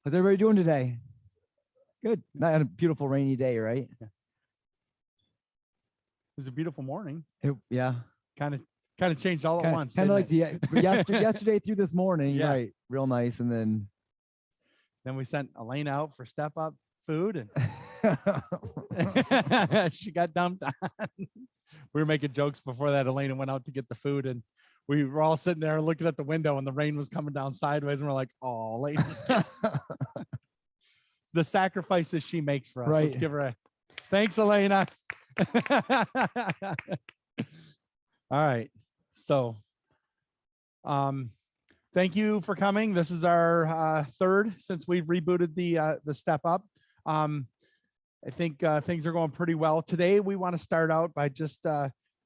How's everybody doing today? Good. Not on a beautiful rainy day, right? Yeah. It was a beautiful morning. Yeah. Kind of changed all at once. Kind of like yesterday through this morning, Yeah. right? Real nice, and then we sent Elaine out for step up food, and she got dumped on. We were making jokes before that. Elaine went out to get the food, and we were all sitting there looking at the window, and the rain was coming down sideways, and we're like, "Oh, Elaine." The sacrifices she makes for us. Right. Let's give her a thanks, Elena. All right. So, thank you for coming. This is our third since we've rebooted the Step Up. I think things are going pretty well. Today, we want to start out by just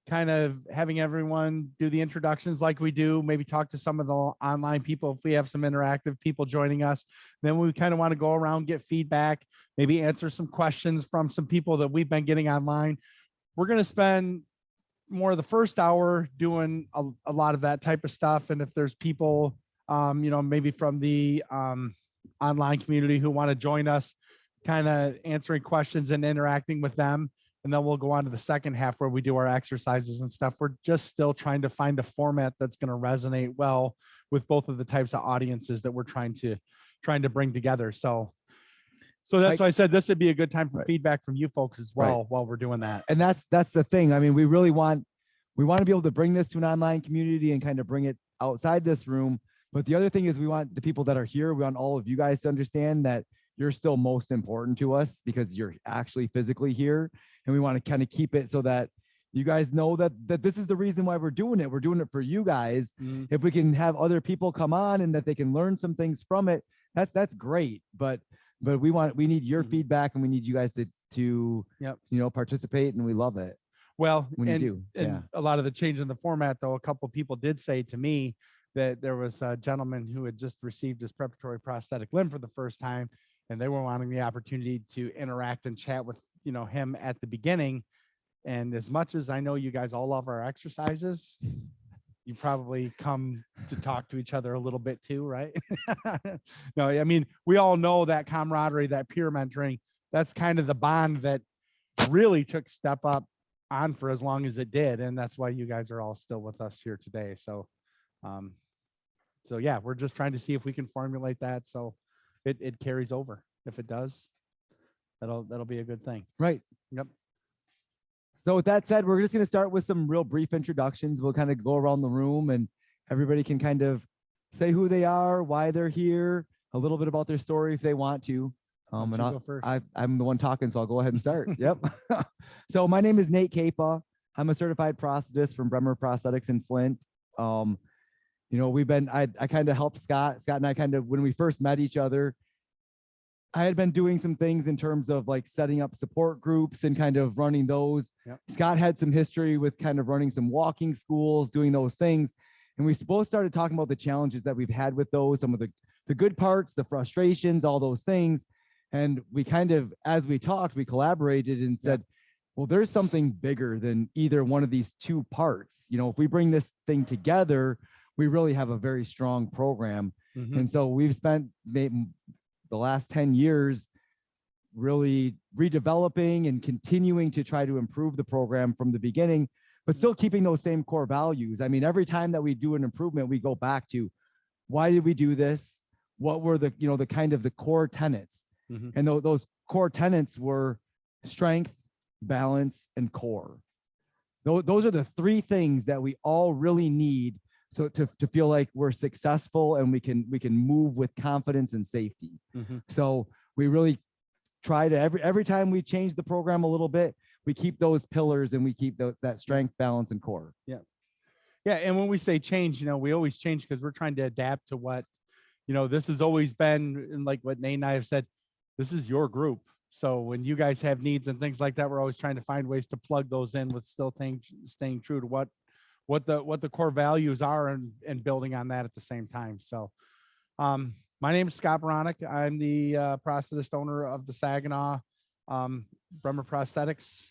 kind of having everyone do the introductions like we do, maybe talk to some of the online people if we have some interactive people joining us. Then we kind of want to go around, get feedback, maybe answer some questions from some people that we've been getting online. We're going to spend more of the first hour doing a lot of that type of stuff. And if there's people, maybe from the online community who want to join us, kind of answering questions and interacting with them. And then we'll go on to the second half where we do our exercises and stuff. We're just still trying to find a format that's going to resonate well with both of the types of audiences that we're trying to bring together. So that's why I said this would be a good time for feedback from you folks as well while we're doing that. And that's the thing. I mean, we want to be able to bring this to an online community and kind of bring it outside this room. But the other thing is we want the people that are here, we want all of you guys to understand that you're still most important to us because you're actually physically here. And we want to kind of keep it so that you guys know that this is the reason why we're doing it. We're doing it for you guys. Mm-hmm. If we can have other people come on and that they can learn some things from it, that's great. But we need your feedback, and we need you guys to participate, and we love it. Well, when you do. And a lot of the change in the format, though, a couple of people did say to me that there was a gentleman who had just received his preparatory prosthetic limb for the first time, and they were wanting the opportunity to interact and chat with him at the beginning. And as much as I know you guys all love our exercises, you probably come to talk to each other a little bit too, right? No, I mean, we all know that camaraderie, that peer mentoring, that's kind of the bond that really took Step Up on for as long as it did. And that's why you guys are all still with us here today. So yeah, we're just trying to see if we can formulate that so it carries over. If it does, that'll be a good thing. Right. Yep. So with that said, we're just going to start with some real brief introductions. We'll kind of go around the room and everybody can kind of say who they are, why they're here, a little bit about their story if they want to. And I'm the one talking, so I'll go ahead and start. Yep. So my name is Nate Kapa. I'm a certified prosthetist from Bremer Prosthetics in Flint. I kind of helped Scott and I kind of, when we first met each other, I had been doing some things in terms of like setting up support groups and kind of running those. Yep. Scott had some history with kind of running some walking schools, doing those things. And we both started talking about the challenges that we've had with those, some of the good parts, the frustrations, all those things. And we kind of, as we talked, we collaborated and said, well, there's something bigger than either one of these two parts. If we bring this thing together, we really have a very strong program. Mm-hmm. And so we've spent the last 10 years really redeveloping and continuing to try to improve the program from the beginning, but still keeping those same core values. I mean, every time that we do an improvement, we go back to why did we do this? What were the kind of the core tenets? Mm-hmm. And those core tenets were strength, balance, and core. Those are the three things that we all really need so to feel like we're successful and we can move with confidence and safety. Mm-hmm. So we really try to every time we change the program a little bit, we keep those pillars and we keep that strength, balance, and core. Yeah. Yeah. And when we say change, we always change because we're trying to adapt to what, this has always been, and like what Nate and I have said, this is your group. So when you guys have needs and things like that, we're always trying to find ways to plug those in with still staying true to what the core values are and building on that at the same time. So my name is Scott Baranek. I'm the prosthetist owner of the Saginaw Bremer Prosthetics.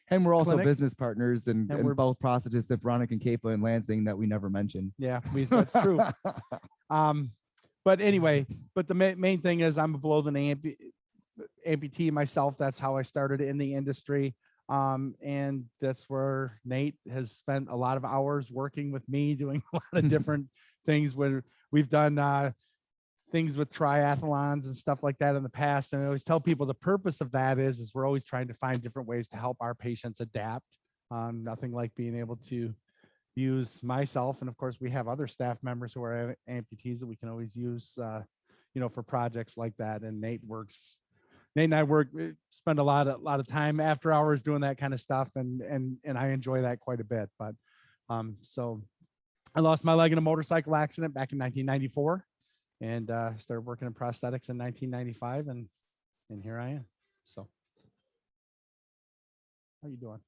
And we're also clinic. Business partners and we're both prosthetists at Baranek and Kapa in Lansing that we never mentioned. Yeah, that's true. But anyway, but the main thing is I'm a below the knee amputee myself. That's how I started in the industry. And that's where Nate has spent a lot of hours working with me, doing a lot of different things where we've done things with triathlons and stuff like that in the past. And I always tell people the purpose of that is we're always trying to find different ways to help our patients adapt. Nothing like being able to use myself. And of course we have other staff members who are amputees that we can always use, for projects like that. And Nate and I spend a lot of time after hours doing that kind of stuff. And I enjoy that quite a bit. But so I lost my leg in a motorcycle accident back in 1994 and started working in prosthetics in 1995. And here I am. So how you doing?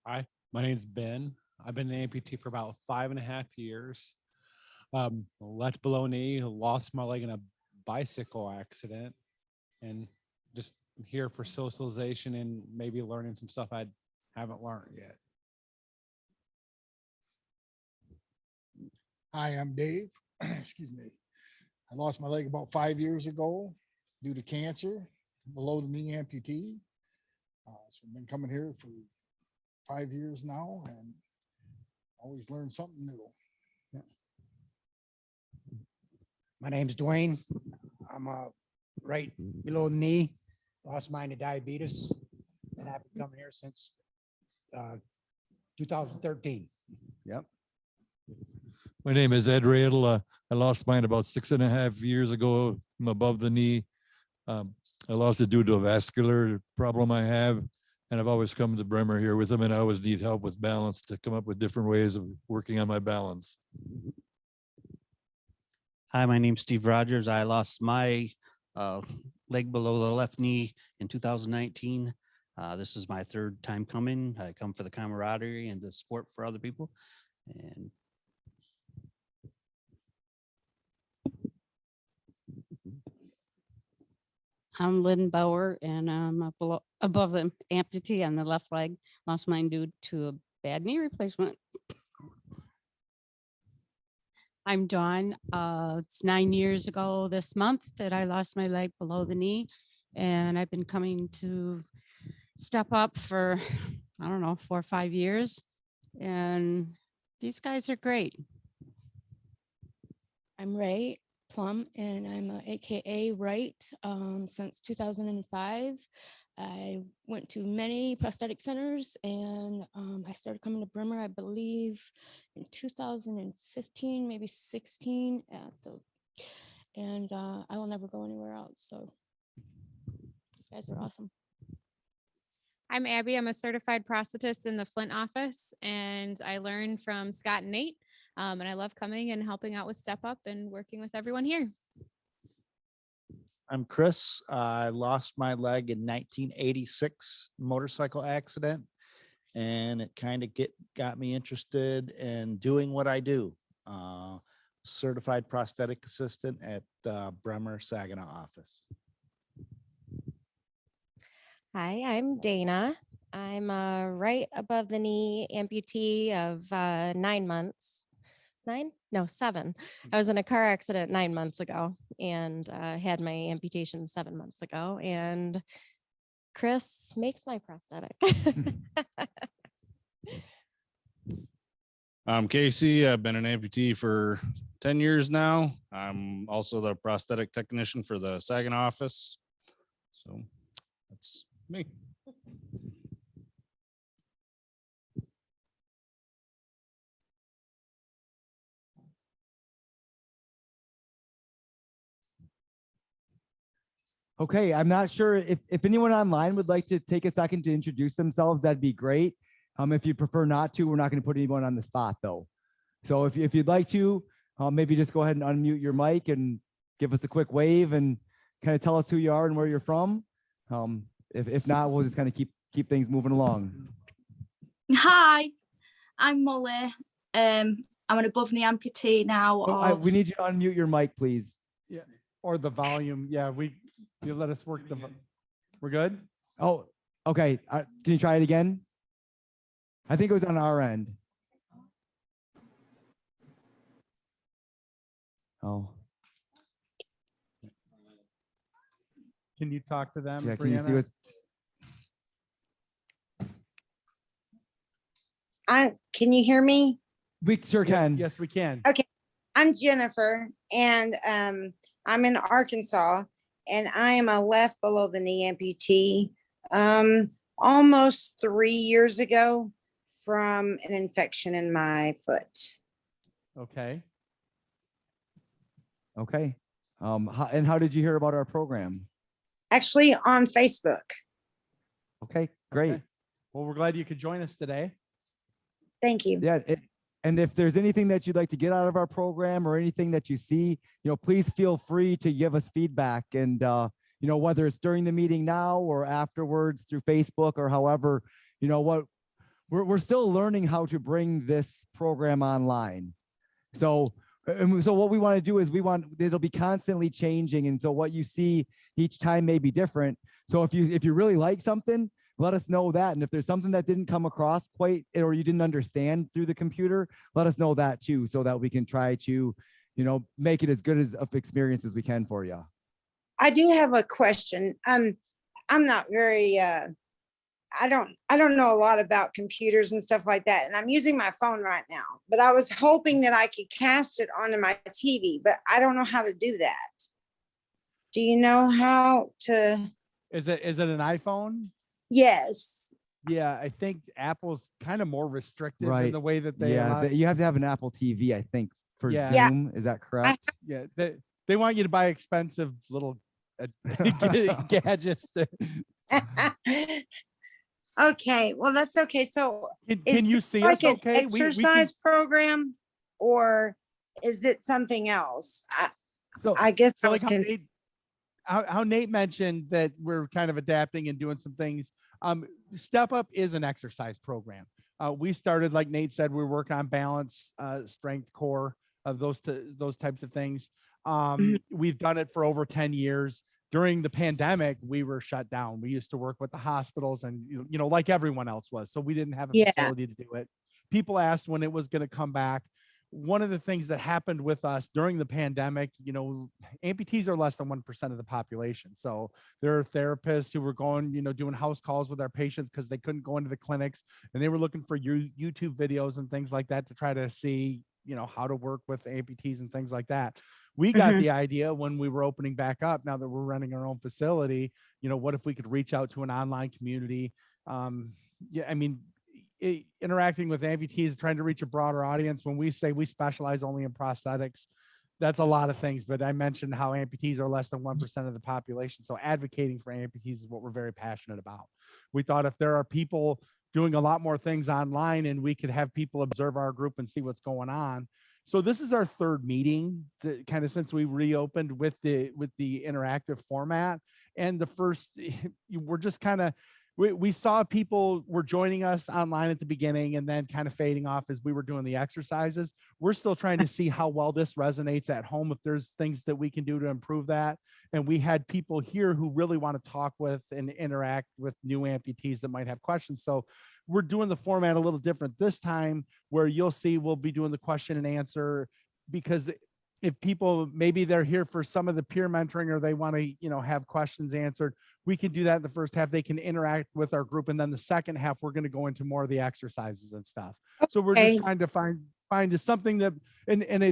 Hi, my name's Ben. I've been an amputee for about 5.5 years. Left below knee, lost my leg in a bicycle accident, and just here for socialization and maybe learning some stuff I haven't learned yet. Hi, I'm Dave. Excuse me. I lost my leg about 5 years ago due to cancer, below the knee amputee. So I've been coming here for 5 years now and always learn something new. My name's Dwayne. I'm right below the knee, lost mine to diabetes, and I've been coming here since 2013. Yep. My name is Ed Radel. I lost mine about 6.5 years ago from above the knee. I lost it due to a vascular problem I have, and I've always come to Bremer here with them, and I always need help with balance to come up with different ways of working on my balance. Hi, my name's Steve Rogers. I lost my leg below the left knee in 2019. This is my third time coming. I come for the camaraderie and the support for other people. And I'm Lynn Bauer, and I'm above the amputee on the left leg. Lost mine due to a bad knee replacement. I'm Dawn. It's 9 years ago this month that I lost my leg below the knee, and I've been coming to Step Up for, I don't know, 4 or 5 years, and these guys are great. I'm Ray Plum, and I'm a AKA Right since 2005. I went to many prosthetic centers, and I started coming to Bremer, I believe, in 2015, maybe 16. And I will never go anywhere else. So these guys are awesome. I'm Abby. I'm a certified prosthetist in the Flint office, and I learned from Scott and Nate. And I love coming and helping out with Step Up and working with everyone here. I'm Chris. I lost my leg in 1986 motorcycle accident, and it kind of got me interested in doing what I do. Certified prosthetic assistant at the Bremer Saginaw office. Hi, I'm Dana. I'm a right above the knee amputee of 9 months. 9? No, 7. I was in a car accident 9 months ago and had my amputation 7 months ago. And Chris makes my prosthetic. I'm Casey. I've been an amputee for 10 years now. I'm also the prosthetic technician for the Saginaw office. So that's me. Okay, I'm not sure if anyone online would like to take a second to introduce themselves, that'd be great. If you prefer not to, we're not going to put anyone on the spot though. So if you'd like to, maybe just go ahead and unmute your mic and give us a quick wave and kind of tell us who you are and where you're from. If not, we'll just kind of keep things moving along. Hi, I'm Molly. I'm an above knee amputee now. We need you to unmute your mic, please. Yeah, or the volume. Yeah, you let us work we're good? Oh, okay. Can you try it again? I think it was on our end. Oh, Can you talk to them? yeah. Can you see Brianna? what's? Can you hear me? We sure Yeah, can. yes, we can. Okay. I'm Jennifer and I'm in Arkansas and I am a left below the knee amputee. Almost 3 years ago from an infection in my foot. Okay. Okay. And how did you hear about our program? Actually on Facebook. Okay, great. Okay. Well, we're glad you could join us today. Thank you. Yeah. And if there's anything that you'd like to get out of our program or anything that you see, please feel free to give us feedback. And, whether it's during the meeting now or afterwards through Facebook or however, we're still learning how to bring this program online. So what we want to do is it'll be constantly changing. And so what you see each time may be different. So if you really like something, let us know that. And if there's something that didn't come across quite, or you didn't understand through the computer, let us know that too, so that we can try to, make it as good as of experience as we can for you. I do have a question. I'm not very, I don't know a lot about computers and stuff like that. And I'm using my phone right now, but I was hoping that I could cast it onto my TV, but I don't know how to do that. Do you know how to? Is it an iPhone? Yes. Yeah, I think Apple's kind of more restricted in Right. the way that they Yeah, allow. you have to have an Apple TV, I think, for Yeah. Zoom. Is that correct? Yeah, they want you to buy expensive little gadgets. Okay, well, that's okay. So Can you this see like us an okay? We can- exercise program or is it something else? So I guess I So was like confused. how Nate mentioned that we're kind of adapting and doing some things. Step Up is an exercise program. We started, like Nate said, we work on balance, strength, core, of those types of things. We've done it for over 10 years. During the pandemic, we were shut down. We used to work with the hospitals and, like everyone else was. So we didn't have a Yeah. facility to do it. People asked when it was going to come back. One of the things that happened with us during the pandemic, amputees are less than 1% of the population. So there are therapists who were going, doing house calls with our patients because they couldn't go into the clinics, and they were looking for YouTube videos and things like that to try to see, how to work with amputees and things like that. We got the idea when we were opening back up, now that we're running our own facility, what if we could reach out to an online community? Interacting with amputees, trying to reach a broader audience. When we say we specialize only in prosthetics, that's a lot of things, but I mentioned how amputees are less than 1% of the population. So advocating for amputees is what we're very passionate about. We thought if there are people doing a lot more things online and we could have people observe our group and see what's going on. So this is our third meeting kind of since we reopened with the interactive format. And the first, we're just kind of, we saw people were joining us online at the beginning and then kind of fading off as we were doing the exercises. We're still trying to see how well this resonates at home, if there's things that we can do to improve that. And we had people here who really want to talk with and interact with new amputees that might have questions. So we're doing the format a little different this time, where you'll see we'll be doing the question and answer, because if people, maybe they're here for some of the peer mentoring or they want to, have questions answered, we can do that in the first half. They can interact with our group. And then the second half, we're going to go into more of the exercises and stuff. So we're just trying to find something that,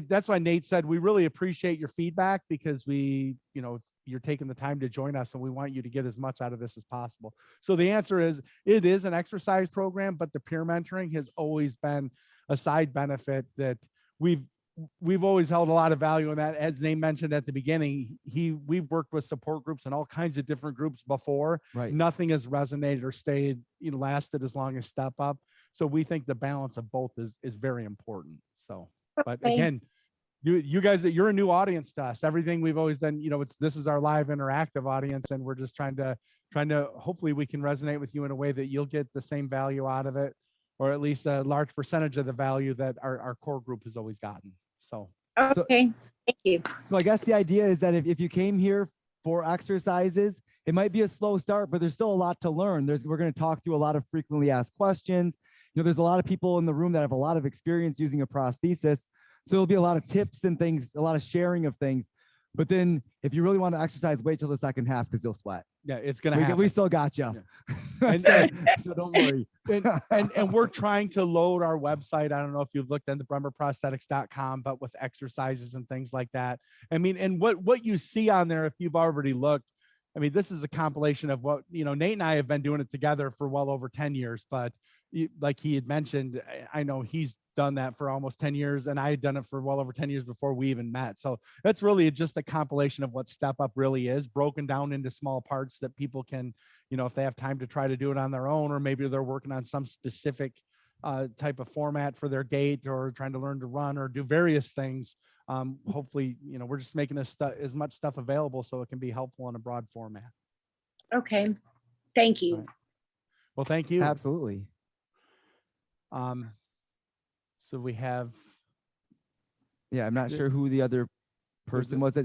that's why Nate said, we really appreciate your feedback, because you're taking the time to join us and we want you to get as much out of this as possible. So the answer is, it is an exercise program, but the peer mentoring has always been a side benefit that we've always held a lot of value in that. As Nate mentioned at the beginning, we've worked with support groups and all kinds of different groups before. Right. Nothing has resonated or stayed, lasted as long as Step Up. So we think the balance of both is very important. So, but again, you guys, you're a new audience to us. Everything we've always done, this is our live interactive audience, and we're just trying to hopefully we can resonate with you in a way that you'll get the same value out of it, or at least a large percentage of the value that our core group has always gotten. So, okay, thank you. So I guess the idea is that if you came here for exercises, it might be a slow start, but there's still a lot to learn. We're going to talk through a lot of frequently asked questions. There's a lot of people in the room that have a lot of experience using a prosthesis. So there'll be a lot of tips and things, a lot of sharing of things. But then if you really want to exercise, wait till the second half because you'll sweat. Yeah, it's gonna We, happen. we still got you. And- So don't worry. and we're trying to load our website. I don't know if you've looked at the bremerprosthetics.com, but with exercises and things like that. I mean, and what you see on there, if you've already looked, I mean, this is a compilation of what, Nate and I have been doing it together for well over 10 years, but like he had mentioned, I know he's done that for almost 10 years and I had done it for well over 10 years before we even met. So that's really just a compilation of what Step Up really is, broken down into small parts that people can, if they have time to try to do it on their own, or maybe they're working on some specific type of format for their gait or trying to learn to run or do various things. Hopefully, we're just making this as much stuff available so it can be helpful in a broad format. Okay, thank you. Right. Well, thank you. Absolutely. So we have. Yeah, I'm not sure who the other person was.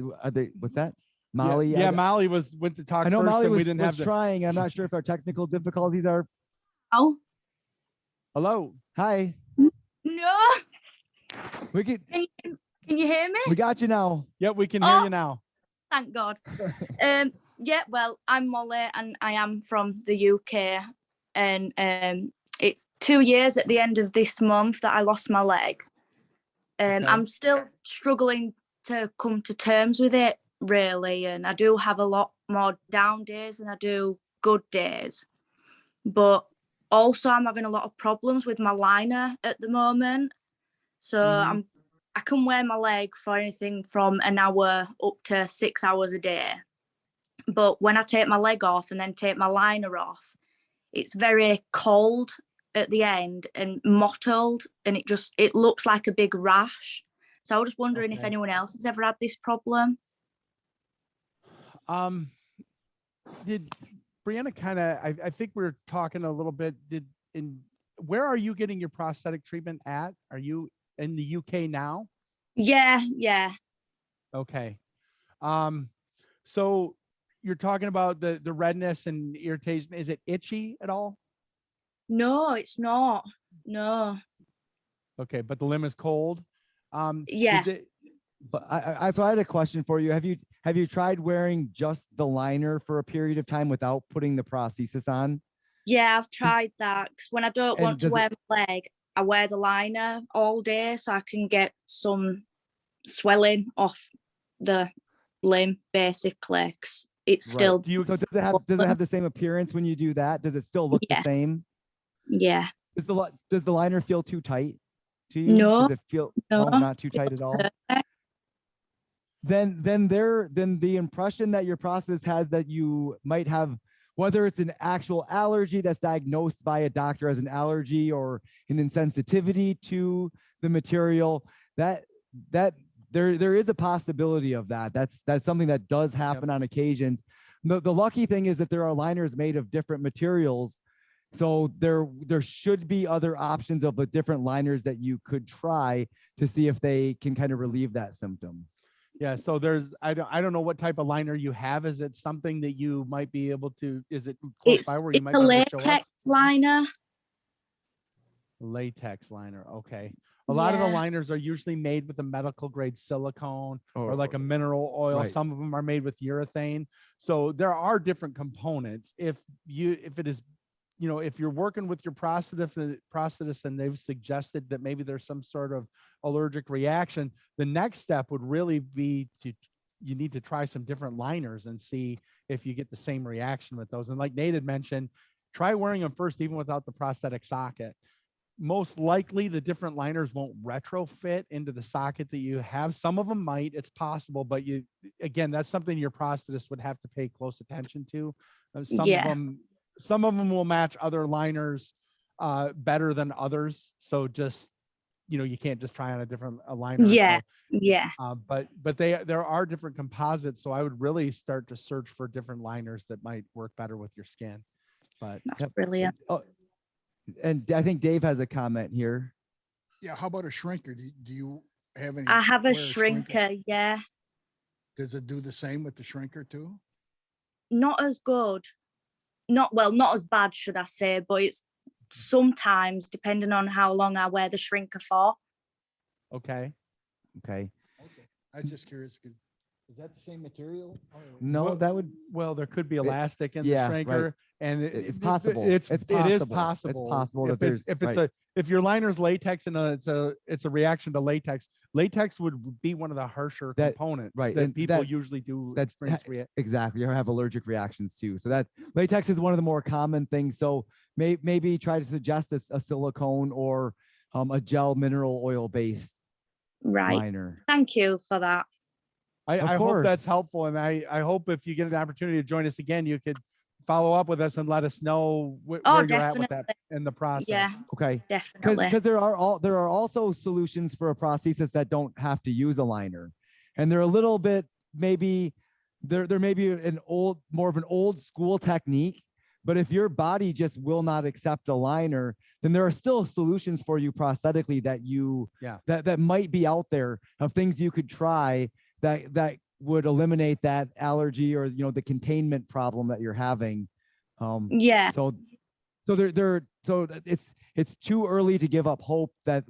What's that? Molly? Yeah, Molly went to talk I know first Molly and was, we didn't was have the. trying. I'm not sure if our technical difficulties are. Oh, Hello. Hi. no. We could. Can you hear me? We got you now. Yep, we can hear you now. Thank God. Yeah, well, I'm Molly and I am from the UK. And it's 2 years at the end of this month that I lost my leg. Okay. I'm still struggling to come to terms with it, really. And I do have a lot more down days than I do good days. But also I'm having a lot of problems with my liner at the moment. So I can wear my leg for anything from an hour up to 6 hours a day. But when I take my leg off and then take my liner off, it's very cold at the end and mottled, and it looks like a big rash. So I was just wondering if anyone else has ever had this problem. Did Brianna kind of, I think we were talking a little bit, where are you getting your prosthetic treatment at? Are you in the UK now? Yeah. Okay. So you're talking about the redness and irritation. Is it itchy at all? No, it's not. No. Okay, but the limb is cold. Yeah. But so I had a question for you. Have you tried wearing just the liner for a period of time without putting the prosthesis on? Yeah, I've tried that. 'Cause when I don't And want to does wear my leg, I wear the liner all day so I can get some swelling off the limb, basically. 'Cause it's still. So does it have the same appearance when you do that? Does it still look the same? Yeah. Does the liner feel too tight to you? No. Does it feel not too tight at all? Then the impression that your prosthesis has that you might have, whether it's an actual allergy that's diagnosed by a doctor as an allergy or an insensitivity to the material, that there is a possibility of that. That's something that does happen on occasions. The lucky thing is that there are liners made of different materials. So there should be other options of the different liners that you could try to see if they can kind of relieve that symptom. Yeah, so I don't know what type of liner you have. Is it something that you might be able to, is it close by where you might It's be a able to show us? latex liner. Latex liner, okay. A lot of the Yeah. liners are usually made with a medical grade silicone or like a mineral oil. Right. Some of them are made with urethane. So there are different components. If it is, if you're working with your prosthetist and they've suggested that maybe there's some sort of allergic reaction, the next step would really be you need to try some different liners and see if you get the same reaction with those. And like Nate had mentioned, try wearing them first, even without the prosthetic socket. Most likely the different liners won't retrofit into the socket that you have. Some of them might, it's possible, but again, that's something your prosthetist would have to pay close attention to. Some of them will match other liners better than others. So just, you can't just try on a different liner. Yeah. So, Yeah. but there are different composites. So I would really start to search for different liners that might work better with your skin. But That's brilliant. Oh, and I think Dave has a comment here. Yeah, how about a shrinker? Do you have any? I have a wear shrinker. Yeah. Does it do the same with the shrinker too? Not as good. Not as bad, should I say, but it's sometimes depending on how long I wear the shrinker for. Okay. Okay. Okay. I was just curious because is that the same material? or- No, Well, that would, Well, there could be elastic in yeah, the right. shrinker, and It's possible. It is It's possible. possible that if there's, if it's right. if your liner's latex and it's a reaction to latex. Latex would be one of the harsher That- components right, that and people that- usually do that's experience. exactly, or have allergic reactions too. So that latex is one of the more common things. So maybe try to suggest a silicone or a gel mineral oil based Right. liner. Thank you for that. I hope course. that's helpful, and I hope if you get an opportunity to join us again, you could follow up with us and let us know where you're at with that in the process. Yeah, Okay. definitely. Because there are also solutions for a prosthesis that don't have to use a liner, and they're a little bit maybe there may be more of an old school technique, but if your body just will not accept a liner, then there are still solutions for you prosthetically that might be out there of things you could try that would eliminate that allergy or the containment problem that you're having. Yeah. So it's too early to give up hope that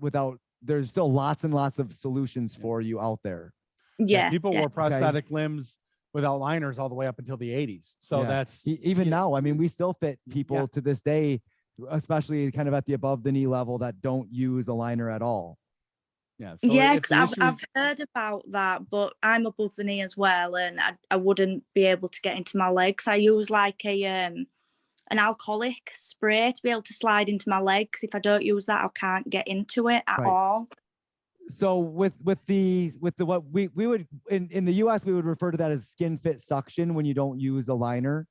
there's still lots and lots of solutions for you out there. Yeah. People wore Okay. prosthetic limbs without liners all the way up until the 80s. So Yeah. that's Even now. I mean, we still fit people to this day, especially kind of at the above the knee level, that don't use a liner at all. yeah. Yeah, if the because issue I've is- heard about that, but I'm above the knee as well, and I wouldn't be able to get into my legs. I use like an alcoholic spray to be able to slide into my legs. If I don't use that, I can't get into it at Right. all. So with the what we would in the US we would refer to that as skin fit suction when you don't use a liner.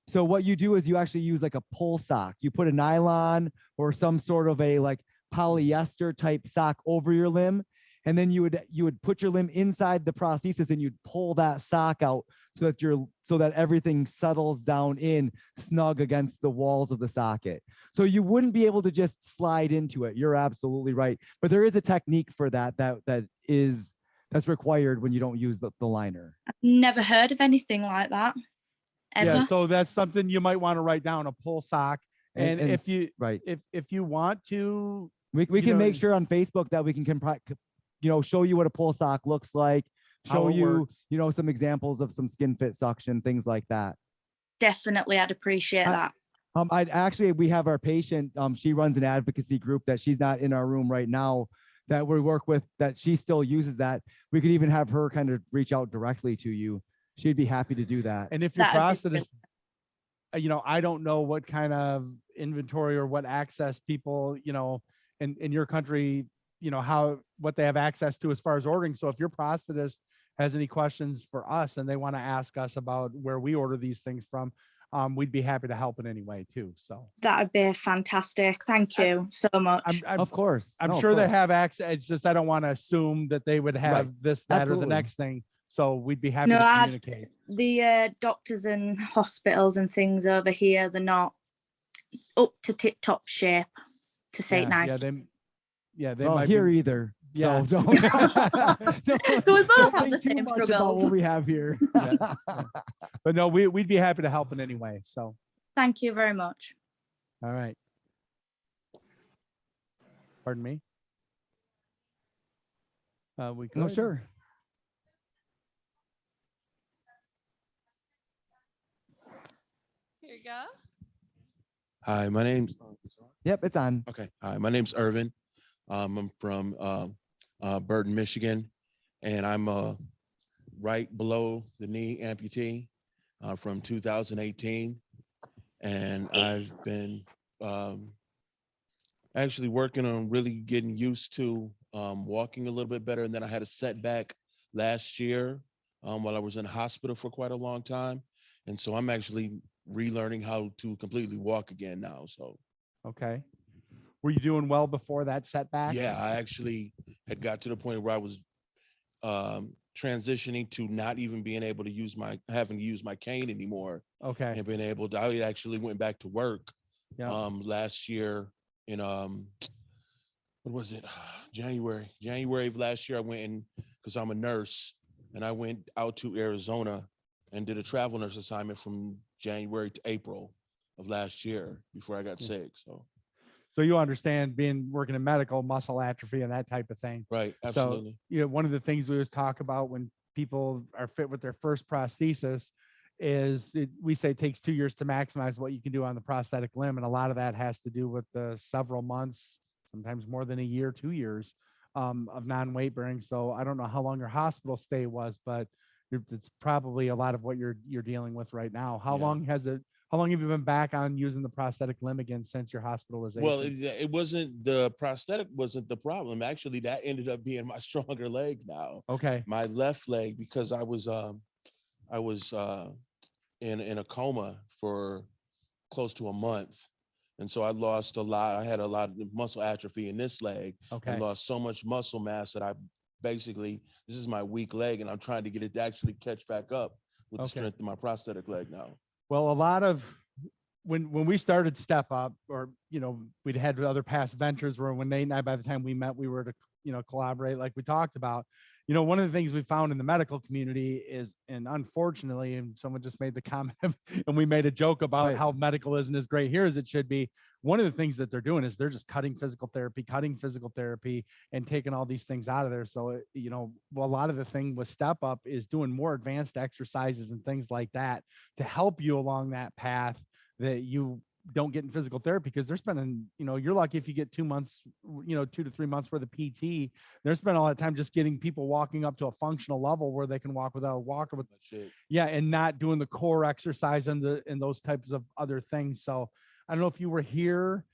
So what you do is you actually use like a pull sock. You put a nylon or some sort of a like polyester type sock over your limb, and then you would put your limb inside the prosthesis and you'd pull that sock out so that everything settles down in snug against the walls of the socket. So you wouldn't be able to just slide into it. You're absolutely right. But there is a technique for that's required when you don't use the liner. I've never heard of anything like that. Ever. Yeah, so that's something you might want to write down, a pull sock. And And if you right. if you want to, We you can know, make sure on Facebook that we can show you what a pull sock looks like, How show it you, works. some examples of some skin fit suction, things like that. Definitely, I'd appreciate that. We have our patient, she runs an advocacy group that she's not in our room right now that we work with, that she still uses that. We could even have her kind of reach out directly to you. She'd be happy to do that. And if your That'd be prosthetist, I don't know what kind of inventory or what access people, in your country, what they have access to as far as ordering. So if your prosthetist has any questions for us and they want to ask us about where we order these things from, we'd be happy to help in any way too. So That'd be fantastic. Thank you so much. Of course. I'm No, of sure they course. have access. It's just I don't want to assume that they would have Right. this, that, or Absolutely. the next thing. So we'd be happy No, to I- communicate. The doctors and hospitals and things over here, they're not up to tip top shape, to say it nice. They Well, might here be, either. Yeah. So don't. So we both don't have the think too same much about struggles. what we have here. but no, we'd be happy to help in any way. So, Thank you very much. all right. Pardon me. We could. No, sure. Here you go. Hi, my name's Yep, it's on. okay. Hi, my name's Irvin. I'm from Burton, Michigan, and I'm right below the knee amputee from 2018, and I've been actually working on really getting used to walking a little bit better. And then I had a setback last year while I was in hospital for quite a long time, and so I'm actually relearning how to completely walk again now. So Okay. Were you doing well before that setback? yeah, I actually had got to the point where I was transitioning to not even being able to having to use my cane anymore, Okay. and being able to, I actually went back to work Yeah. last year in what was it, January of last year. I went in because I'm a nurse, and I went out to Arizona and did a travel nurse assignment from January to April of last year before I got sick. So you understand working in medical, muscle atrophy and that type of thing. Right, So, absolutely. one of the things we always talk about when people are fit with their first prosthesis is we say it takes 2 years to maximize what you can do on the prosthetic limb. And a lot of that has to do with the several months, sometimes more than a year, 2 years of non-weight bearing. So I don't know how long your hospital stay was, but it's probably a lot of what you're dealing with right now. How long have you been back on using the prosthetic limb again since your hospitalization? Well, it wasn't the prosthetic wasn't the problem. Actually, that ended up being my stronger leg now. Okay. My left leg, because I was in a coma for close to a month. And so I lost a lot. I had a lot of muscle atrophy in this leg. Okay. I lost so much muscle mass that this is my weak leg, and I'm trying to get it to actually catch back up with the strength of my prosthetic leg now. Well, a lot of when we started Step Up, or we'd had other past ventures where when Nate and I, by the time we met, we were to collaborate like we talked about. One of the things we found in the medical community is, and unfortunately, and someone just made the comment and we made a joke about how medical isn't as great here as it should be. One of the things that they're doing is they're just cutting physical therapy and taking all these things out of there. So, a lot of the thing with Step Up is doing more advanced exercises and things like that to help you along that path that you don't get in physical therapy, because they're spending, you're lucky if you get 2 months, 2 to 3 months worth of PT. They're spending all that time just getting people walking up to a functional level where they can walk without a walker and not doing the core exercise and those types of other things. So I don't know if you were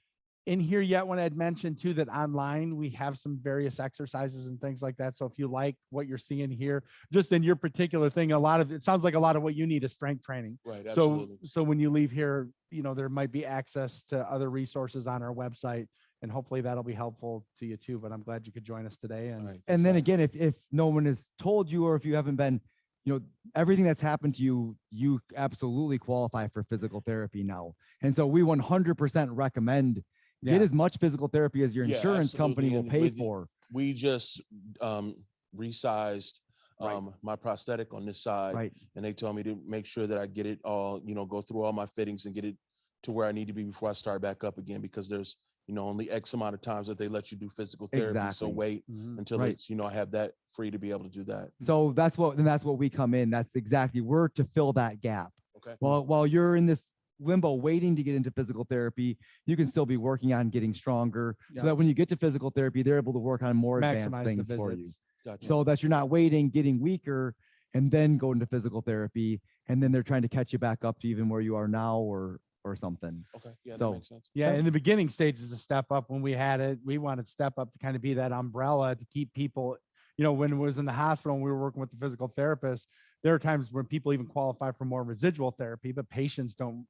in here yet when I'd mentioned too that online we have some various exercises and things like that. So if you like what you're seeing here, just in your particular thing, it sounds like a lot of what you need is strength training. Right. Absolutely. So when you leave here, there might be access to other resources on our website, and hopefully that'll be helpful to you too. But I'm glad you could join us today. And then again, if no one has told you, or if you haven't been, everything that's happened to you, you absolutely qualify for physical therapy now. And so we 100% recommend get as much physical therapy as your insurance company will pay for. We just resized my prosthetic on this side, and they told me to make sure that I get it all, go through all my fittings and get it to where I need to be before I start back up again, because there's only X amount of times that they let you do physical therapy. So wait until it's I have that free to be able to do that. So that's what we come in. That's exactly, we're to fill that gap. Okay. While you're in this limbo waiting to get into physical therapy, you can still be working on getting stronger, so that when you get to physical therapy, they're able to work on more advanced things for you. Gotcha. So that you're not waiting, getting weaker, and then go into physical therapy, and then they're trying to catch you back up to even where you are now, or something. Okay. Yeah, so that makes sense. Yeah, in the beginning stages of Step Up, when we had it, we wanted Step Up to kind of be that umbrella to keep people, when it was in the hospital and we were working with the physical therapist, there are times when people even qualify for more residual therapy, but patients don't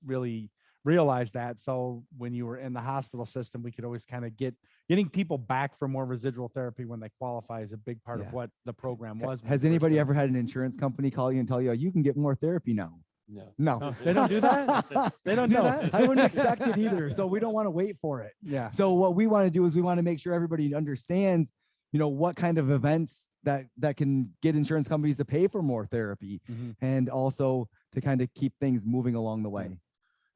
really realize that. So when you were in the hospital system, we could always kind of getting people back for more residual therapy when they qualify is a big part of what the program was. Has anybody ever had an insurance company call you and tell you can get more therapy now? No, they don't do that. They don't do that. I wouldn't expect it either. So we don't want to wait for it. Yeah. So what we want to do is we want to make sure everybody understands, what kind of events that can get insurance companies to pay for more therapy, and also to kind of keep things moving along the way.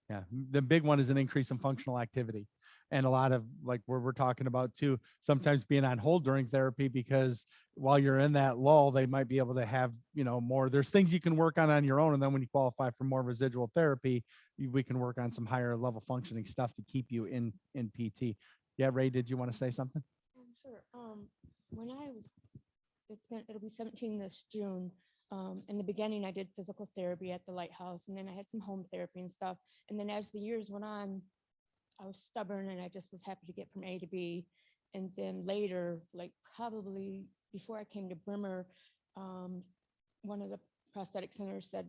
Yeah. The big one is an increase in functional activity. And a lot of like where we're talking about too, sometimes being on hold during therapy, because while you're in that lull, they might be able to have, more, there's things you can work on your own. And then when you qualify for more residual therapy, we can work on some higher level functioning stuff to keep you in PT. Yeah. Ray, did you want to say something? Sure. When it'll be 17 this June. In the beginning, I did physical therapy at the Lighthouse, and then I had some home therapy and stuff. And then as the years went on, I was stubborn and I just was happy to get from A to B. And then later, like probably before I came to Bremer, one of the prosthetic centers said,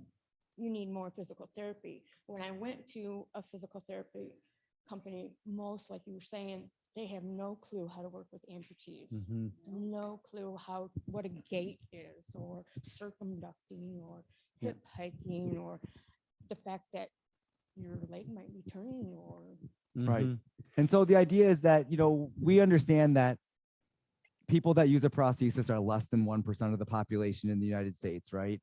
you need more physical therapy. When I went to a physical therapy company, most like you were saying, they have no clue how to work with amputees, no clue what a gait is, or circumducting, or hip hiking, or the fact that your leg might be turning, or right. And so the idea is that, we understand that people that use a prosthesis are less than 1% of the population in the United States, right?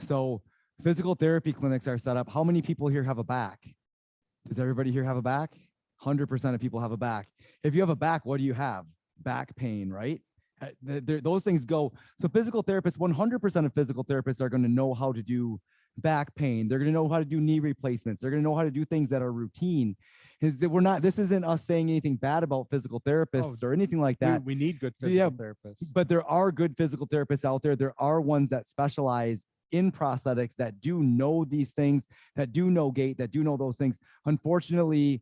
So physical therapy clinics are set up. How many people here have a back? Does everybody here have a back? 100% of people have a back. If you have a back, what do you have? Back pain, right? Those things go. So physical therapists, 100% of physical therapists are going to know how to do back pain. They're going to know how to do knee replacements. They're going to know how to do things that are routine. This isn't us saying anything bad about physical therapists or anything like that. We need good physical therapists. But there are good physical therapists out there. There are ones that specialize in prosthetics that do know these things, that do know gait, that do know those things. Unfortunately,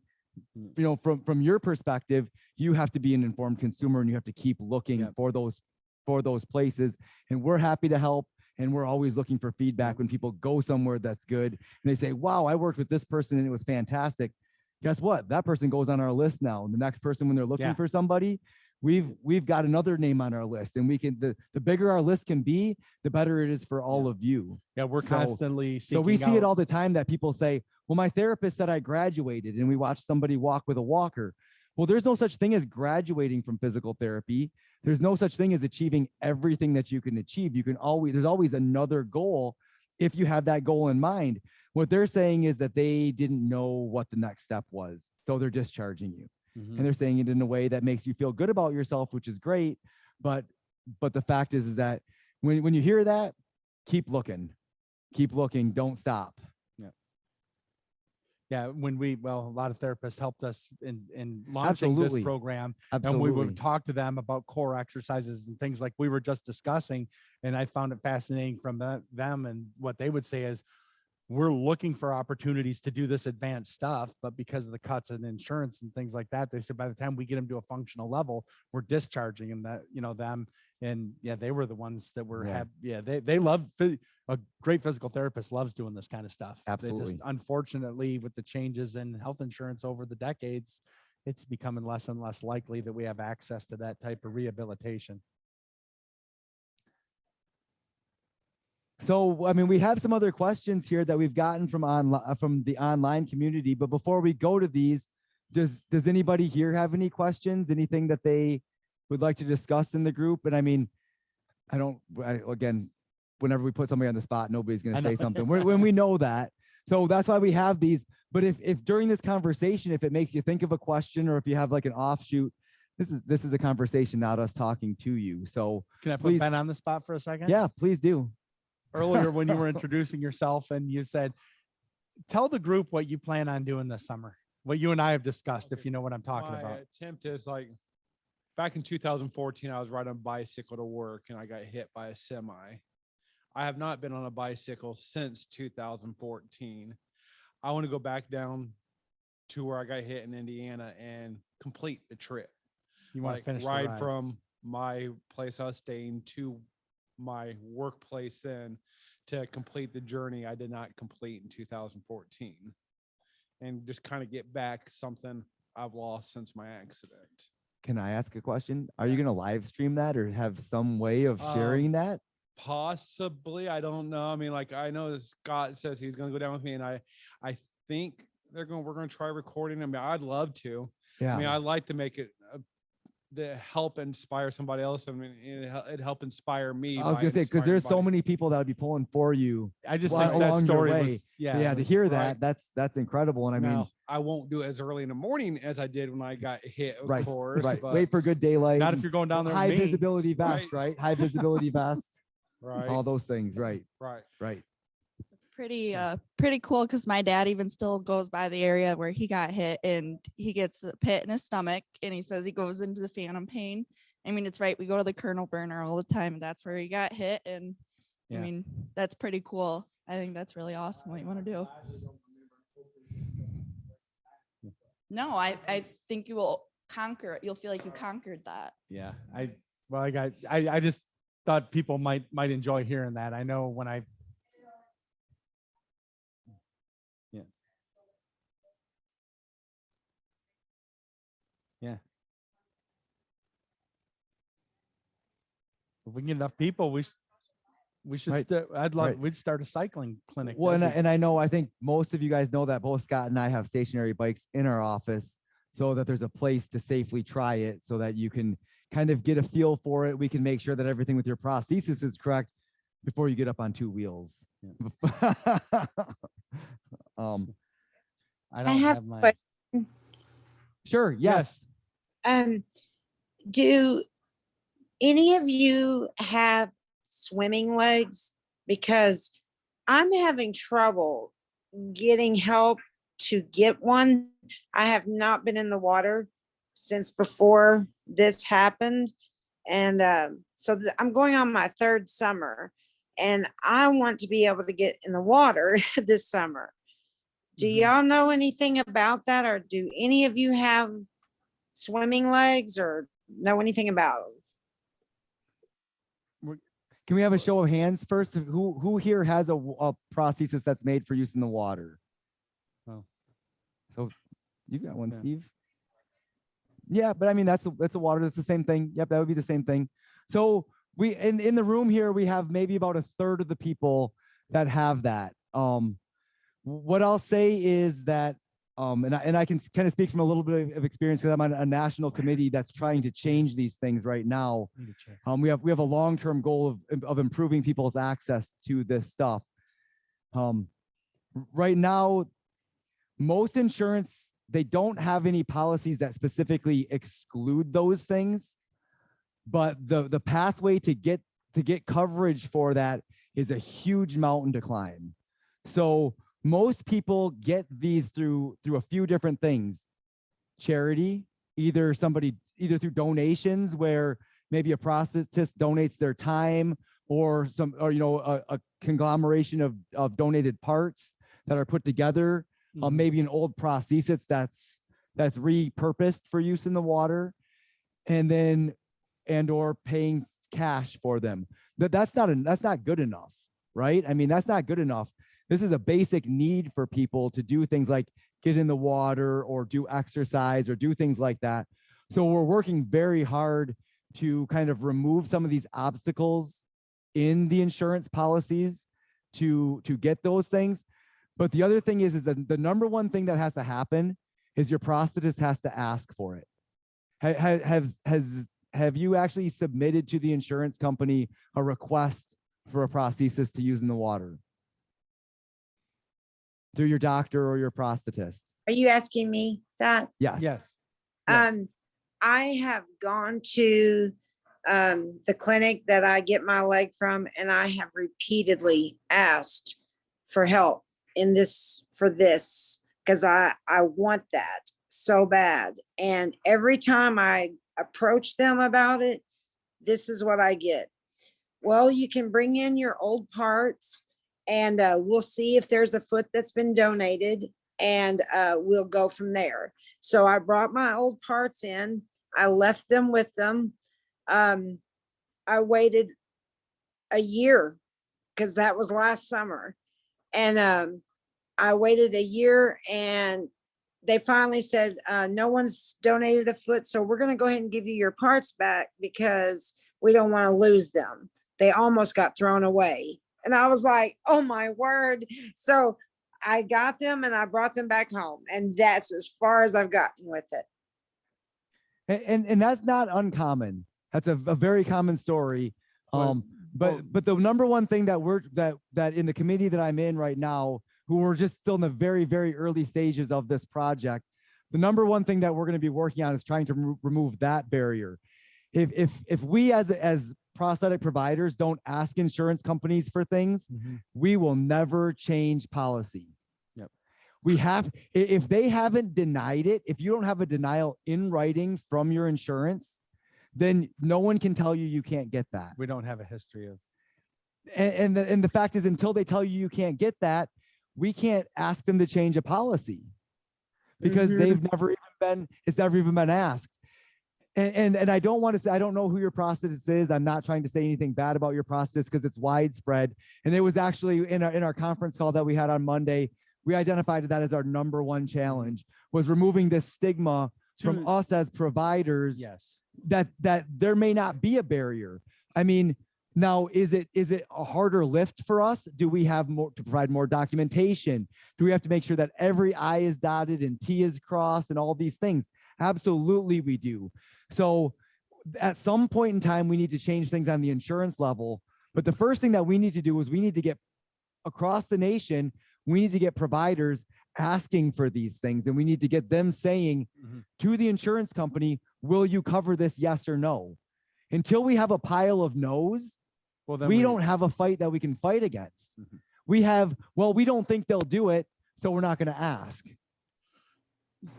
from your perspective, you have to be an informed consumer and you have to keep looking for those places. And we're happy to help. And we're always looking for feedback when people go somewhere that's good and they say, wow, I worked with this person and it was fantastic. Guess what? That person goes on our list now. And the next person, when they're looking for somebody, we've got another name on our list, and we can, the bigger our list can be, the better it is for all of you. Yeah, we're constantly so we see it out- all the time that people say, well, my therapist said I graduated, and we watch somebody walk with a walker. Well, there's no such thing as graduating from physical therapy. There's no such thing as achieving everything that you can achieve. There's always another goal if you have that goal in mind. What they're saying is that they didn't know what the next step was, so they're discharging you. And they're saying it in a way that makes you feel good about yourself, which is great. But the fact is that when you hear that, keep looking, don't stop. Yeah, when a lot of therapists helped us in launching Absolutely. this program, Absolutely. and we would talk to them about core exercises and things like we were just discussing. And I found it fascinating from them, and what they would say is, we're looking for opportunities to do this advanced stuff, but because of the cuts in insurance and things like that, they said by the time we get them to a functional level, we're discharging them. And they were the ones that were they love a great physical therapist loves doing this kind of stuff. Absolutely. They just, unfortunately, with the changes in health insurance over the decades, it's becoming less and less likely that we have access to that type of rehabilitation. So, I mean, we have some other questions here that we've gotten from the online community. But before we go to these, does anybody here have any questions? Anything that they would like to discuss in the group? And I mean, again, whenever we put somebody on the spot, nobody's going to say something when we know that. So that's why we have these. But if during this conversation, if it makes you think of a question, or if you have like an offshoot, this is a conversation, not us talking to you. So Can I put please, Ben on the spot for a second? Yeah, please do. Earlier when you were introducing yourself and you said, tell the group what you plan on doing this summer, what you and I have discussed, if you know what I'm talking My about. attempt is like back in 2014, I was riding a bicycle to work and I got hit by a semi. I have not been on a bicycle since 2014. I want to go back down to where I got hit in Indiana and complete the trip. You want to finish the ride ride. from my place I was staying to my workplace then to complete the journey I did not complete in 2014, and just kind of get back something I've lost since my accident. Can I ask a question? Are you going to live stream that or have some way of sharing that? Possibly, I don't know. I mean, like, I know Scott says he's going to go down with me, and I think we're going to try recording. I mean, I'd love to. Yeah. I mean, I'd like to make it to help inspire somebody else. I mean, it help inspire me. I was by gonna say, because there's so inspiring many people that would be pulling for you. I just while- think that along your story way. was, Yeah, to hear right. that, that's incredible. And I mean, Now, I won't do it as early in the morning as I did when I got hit, of right, course. right. But Wait for good daylight. Not if and you're going down there with high me. visibility vest, right? High visibility vest. Right. All those things, right? Right. Right. Pretty cool, because my dad even still goes by the area where he got hit, and he gets a pit in his stomach, and he says he goes into the phantom pain. I mean, it's right, we go to the Colonel Burner all the time, and that's where he got hit. And I Yeah. mean, that's pretty cool. I think that's really awesome what you want to do. No, I think you will conquer it. You'll feel like you conquered that. Yeah. I just thought people might enjoy hearing that. I know when I if we can get enough people, we should Right. we'd start a cycling clinic. Well, That'd be- and I know, I think most of you guys know that both Scott and I have stationary bikes in our office, so that there's a place to safely try it, so that you can kind of get a feel for it. We can make sure that everything with your prosthesis is correct before you get up on two wheels. I I don't have have a my question. Sure. Yes. Do any of you have swimming legs? Because I'm having trouble getting help to get one. I have not been in the water since before this happened. And I'm going on my 3rd summer and I want to be able to get in the water this summer. Do y'all know anything about that? Or do any of you have swimming legs or know anything about them? Can we have a show of hands first? Who here has a prosthesis that's made for use in the water? Oh, so you got one, Steve. Yeah, but I mean that's a water. That's the same thing. Yep, that would be the same thing. So we in the room here we have maybe about 1/3 of the people that have that. What I'll say is that and I can kind of speak from a little bit of experience because I'm on a national committee that's trying to change these things right now. We have a long-term goal of improving people's access to this stuff. Right now, most insurance, they don't have any policies that specifically exclude those things, but the pathway to get coverage for that is a huge mountain to climb. So most people get these through a few different things. Charity, either through donations where maybe a prosthetist donates their time, or a conglomeration of donated parts that are put together. Maybe an old prosthesis that's repurposed for use in the water, or paying cash for them. That's not good enough, right? I mean, that's not good enough. This is a basic need for people to do things like get in the water or do exercise or do things like that. So we're working very hard to kind of remove some of these obstacles in the insurance policies to get those things. But the other thing is that the number one thing that has to happen is your prosthetist has to ask for it. Have you actually submitted to the insurance company a request for a prosthesis to use in the water? Through your doctor or your prosthetist? Are you asking me that? Yes. Yes. I have gone to the clinic that I get my leg from, and I have repeatedly asked for help for this because I want that so bad. And every time I approach them about it, this is what I get. Well, you can bring in your old parts and we'll see if there's a foot that's been donated, and we'll go from there. So I brought my old parts in. I left them with them. I waited a year because that was last summer. And I waited a year and they finally said, no one's donated a foot. So we're going to go ahead and give you your parts back because we don't want to lose them. They almost got thrown away. And I was like, oh my word. So I got them and I brought them back home. And that's as far as I've gotten with it. And that's not uncommon. That's a very common story. But the number one thing that in the committee that I'm in right now, who we're just still in the very, very early stages of this project, the number one thing that we're going to be working on is trying to remove that barrier. If we as prosthetic providers don't ask insurance companies for things, we will never change policy. Yep. If they haven't denied it, if you don't have a denial in writing from your insurance, then no one can tell you can't get that. We don't have a history of. And the fact is, until they tell you can't get that, we can't ask them to change a policy because it's never even been asked. And I don't want to say, I don't know who your prosthetist is. I'm not trying to say anything bad about your prosthetist because it's widespread. And it was actually in our conference call that we had on Monday, we identified that as our number one challenge, was removing this stigma from us as providers. Yes. That there may not be a barrier. I mean, now, is it a harder lift for us? Do we have more to provide more documentation? Do we have to make sure that every I is dotted and T is crossed and all these things? Absolutely, we do. So at some point in time, we need to change things on the insurance level. But the first thing that we need to do is we need to get across the nation, we need to get providers asking for these things, and we need to get them saying to the insurance company, will you cover this, yes or no? Until we have a pile of no's, Well, then we don't have a fight that we can fight against. We have, well, we don't think they'll do it, so we're not going to ask.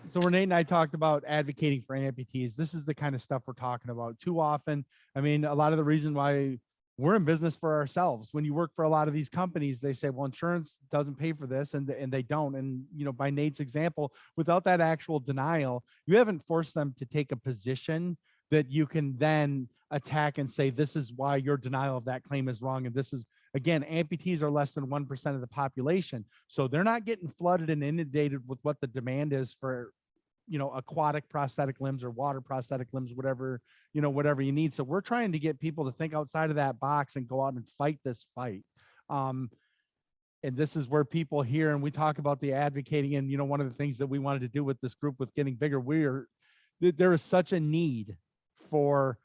So Renee and I talked about advocating for amputees. This is the kind of stuff we're talking about too often. I mean, a lot of the reason why we're in business for ourselves. When you work for a lot of these companies, they say, well, insurance doesn't pay for this, and they don't. And, you know, by Nate's example, without that actual denial, you haven't forced them to take a position that you can then attack and say, this is why your denial of that claim is wrong. And this is, again, amputees are less than 1% of the population. So they're not getting flooded and inundated with what the demand is for, you know, aquatic prosthetic limbs or water prosthetic limbs, whatever, you know, whatever you need. So we're trying to get people to think outside of that box and go out and fight this fight. And this is where people hear, and we talk about the advocating. And, you know, one of the things that we wanted to do with this group with getting bigger, there is such a need for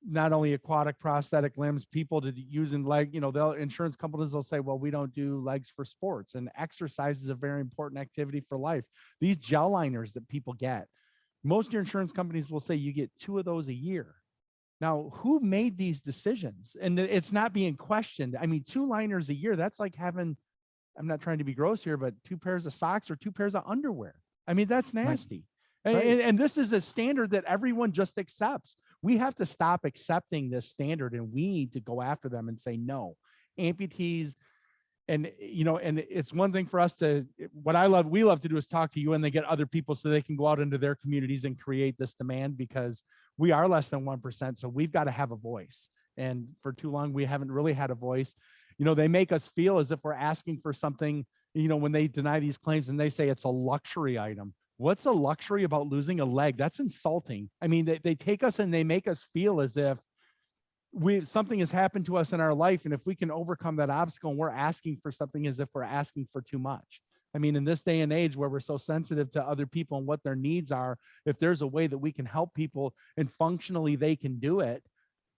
not only aquatic prosthetic limbs, people to use in leg, you know, they'll insurance companies will say, well, we don't do legs for sports, and exercise is a very important activity for life. These gel liners that people get, most of your insurance companies will say you get 2 of those a year. Now, who made these decisions? And it's not being questioned. I mean, 2 liners a year, that's like having, I'm not trying to be gross here, but 2 pairs of socks or 2 pairs of underwear. I mean, that's nasty. Right. And this is a standard that everyone just accepts. We have to stop accepting this standard, and we need to go after them and say, no, amputees. And, you know, and it's one thing for us to, we love to do is talk to you, and they get other people so they can go out into their communities and create this demand, because we are less than 1%. So we've got to have a voice. And for too long, we haven't really had a voice. You know, they make us feel as if we're asking for something, you know, when they deny these claims and they say it's a luxury item. What's a luxury about losing a leg? That's insulting. I mean, they take us and they make us feel as if something has happened to us in our life. And if we can overcome that obstacle, and we're asking for something as if we're asking for too much. I mean, in this day and age where we're so sensitive to other people and what their needs are, if there's a way that we can help people and functionally they can do it,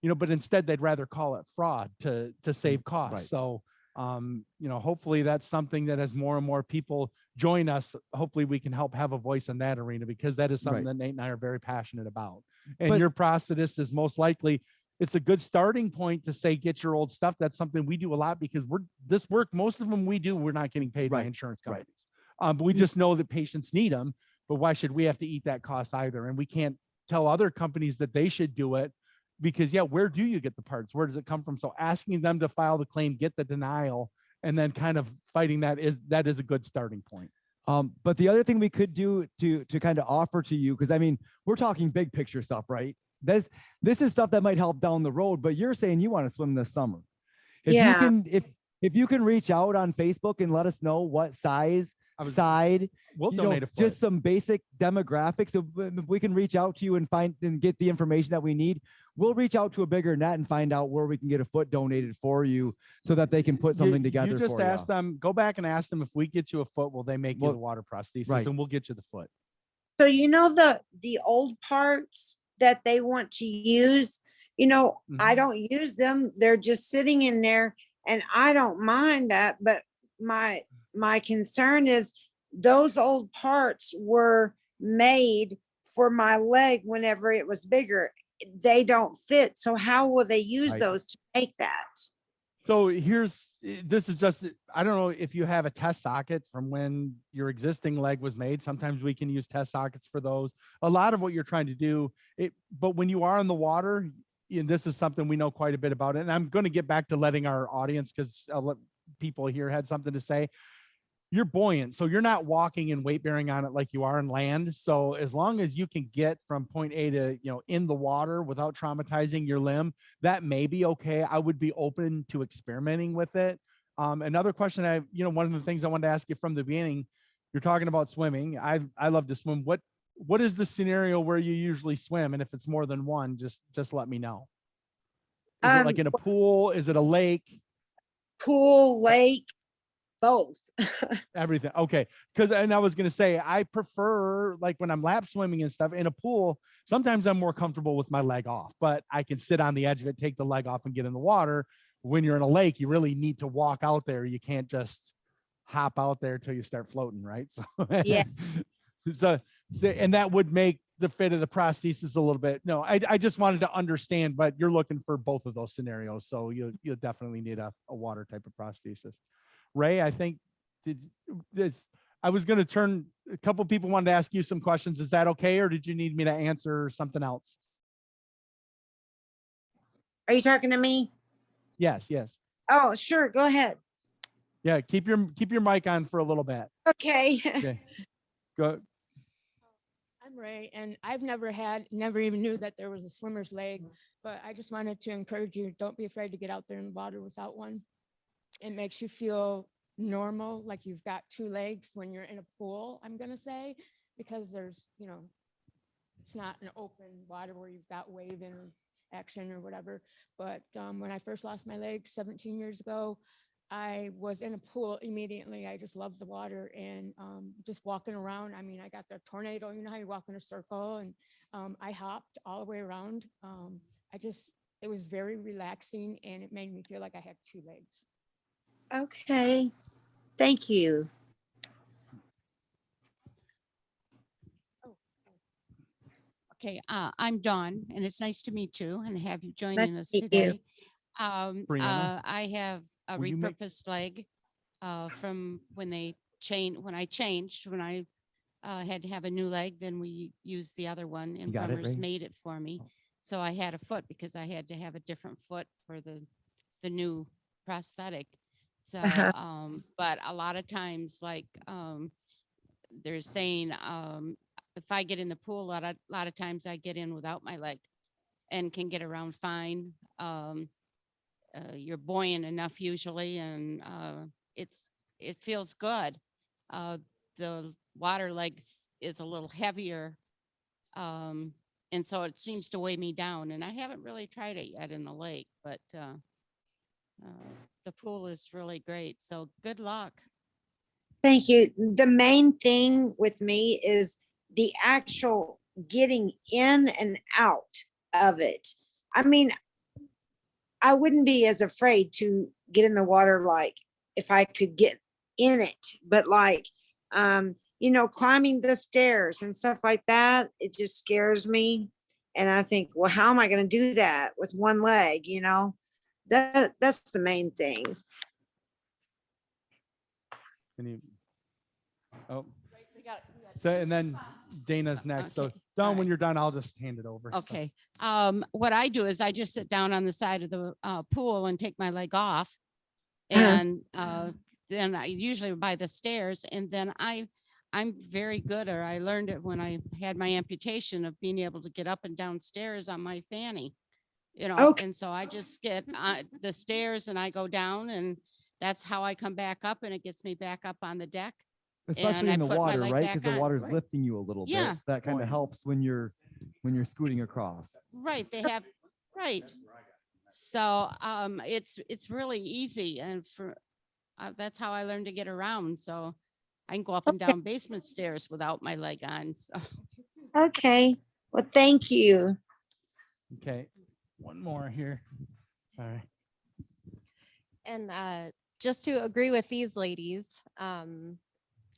you know, but instead they'd rather call it fraud to save costs. Right. So, you know, hopefully that's something that as more and more people join us, hopefully we can help have a voice in that arena, because that is something that Nate and I are very passionate about. And your prosthetist is most likely, it's a good starting point to say, get your old stuff. That's something we do a lot, because this work, most of them we do, we're not getting paid by insurance companies. But we just know that patients need them, but why should we have to eat that cost either? And we can't tell other companies that they should do it, because where do you get the parts? Where does it come from? So asking them to file the claim, get the denial, and then kind of fighting that is a good starting point. But the other thing we could do to kind of offer to you, because I mean, we're talking big picture stuff, right? This is stuff that might help down the road, but you're saying you want to swim this summer. If you can, if you can reach out on Facebook and let us know what size, side, we'll donate just some basic demographics. If we can reach out to you and find and get the information that we need, we'll reach out to a bigger net and find out where we can get a foot donated for you, so that they can put something together. You just for ask them, go back and ask them, if we get you a foot, will they make you the water prosthesis? And we'll get you the foot. So, you know, the old parts that they want to use, you know, I don't use them. They're just sitting in there, and I don't mind that. But my concern is those old parts were made for my leg whenever it was bigger. They don't fit. So how will they use those to make that? So this is just, I don't know if you have a test socket from when your existing leg was made. Sometimes we can use test sockets for those. A lot of what you're trying to do, but when you are in the water, and this is something we know quite a bit about, and I'm going to get back to letting our audience, because people here had something to say. You're buoyant, so you're not walking and weight bearing on it like you are in land. So as long as you can get from point A to, you know, in the water without traumatizing your limb, that may be okay. I would be open to experimenting with it. Another question one of the things I wanted to ask you from the beginning, you're talking about swimming. I love to swim. What is the scenario where you usually swim? And if it's more than one, just let me know. Is it like in a pool? Is it a lake? Pool, lake, both. Everything. Okay. And I was going to say, I prefer, like when I'm lap swimming and stuff in a pool, sometimes I'm more comfortable with my leg off, but I can sit on the edge of it, take the leg off and get in the water. When you're in a lake, you really need to walk out there. You can't just hop out there till you start floating, right? So Yeah. And that would make the fit of the prosthesis a little bit. No, I just wanted to understand, but you're looking for both of those scenarios, so you'll definitely need a water type of prosthesis. Ray, I think I was going to turn, a couple people wanted to ask you some questions. Is that okay, or did you need me to answer something else? Are you talking to me? Yes. Oh, sure. Go ahead. Yeah, keep your mic on for a little bit. Okay. Okay. Go. I'm Ray, and I've never even knew that there was a swimmer's leg, but I just wanted to encourage you, don't be afraid to get out there in the water without one. It makes you feel normal, like you've got two legs when you're in a pool, I'm gonna say, because there's, it's not an open water where you've got waving or action or whatever. But when I first lost my leg 17 years ago, I was in a pool immediately. I just loved the water and just walking around. I mean, I got the tornado, you know how you walk in a circle, and I hopped all the way around. It was very relaxing, and it made me feel like I had two legs. Okay. Thank you. Okay, I'm Dawn, and it's nice to meet you and have you Nice joining to us meet you. today. Brianna, I have a will you make- repurposed leg from when I changed, when I had to have a new leg, then we used the other one, and got it, Bremer's Ray? made it for me. So I had a foot because I had to have a different foot for the new prosthetic. So, but a lot of times, like they're saying, if I get in the pool, a lot of times I get in without my leg and can get around fine. You're buoyant enough usually, and it feels good. The water legs is a little heavier, and so it seems to weigh me down. And I haven't really tried it yet in the lake, but the pool is really great. So good luck. Thank you. The main thing with me is the actual getting in and out of it. I mean, I wouldn't be as afraid to get in the water, like if I could get in it, but like, climbing the stairs and stuff like that, it just scares me. And I think, well, how am I going to do that with one leg? That's the main thing. So, and then Dana's next. So Okay. Dawn, when you're done, I'll just hand it over. So- Okay. What I do is I just sit down on the side of the pool and take my leg off. And then I usually by the stairs, and then I'm very good, or I learned it when I had my amputation, of being able to get up and down stairs on my fanny, Okay. and so I just get the stairs and I go down, and that's how I come back up, and it gets me back up on the deck. Especially And I in the put my water, leg right? back Because the on. water's lifting you a little Yeah. bit. So that kind of helps when you're scooting across. Right, they have, right. So it's really easy, and that's how I learned to get around. So I can go up and down basement stairs without my leg on. So Okay. Well, thank you. Okay. One more here. Sorry. And just to agree with these ladies,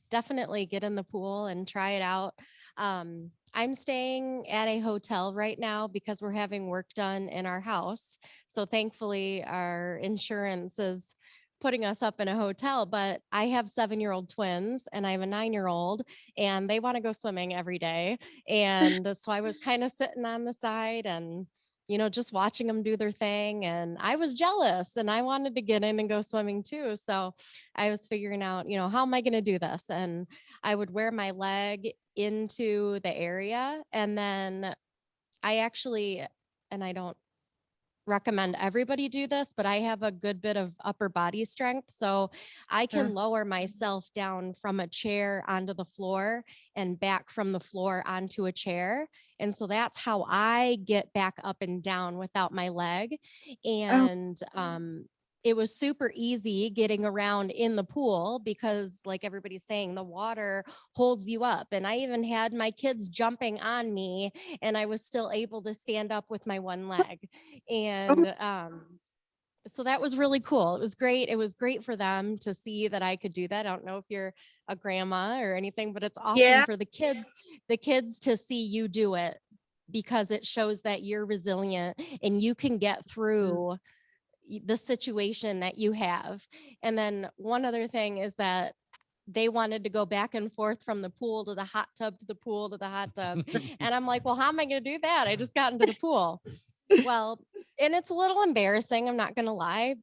definitely get in the pool and try it out. I'm staying at a hotel right now because we're having work done in our house. So thankfully our insurance is putting us up in a hotel, but I have 7-year-old twins and I have a 9-year-old, and they want to go swimming every day. And so I was kind of sitting on the side and just watching them do their thing. And I was jealous and I wanted to get in and go swimming too. So I was figuring out, how am I going to do this? And I would wear my leg into the area. And then I actually, and I don't recommend everybody do this, but I have a good bit of upper body strength. So I can lower myself down from a chair onto the floor and back from the floor onto a chair. And so that's how I get back up and down without my leg. And it was super easy getting around in the pool because, like everybody's saying, the water holds you up. And I even had my kids jumping on me and I was still able to stand up with my one leg. And so that was really cool. It was great. It was great for them to see that I could do that. I don't know if you're a grandma or anything, but it's awesome Yeah. for the kids to see you do it, because it shows that you're resilient and you can get through the situation that you have. And then one other thing is that they wanted to go back and forth from the pool to the hot tub to the pool to the hot tub. And I'm like, well, how am I going to do that? I just got into the pool. Well, and it's a little embarrassing. I'm not going to lie.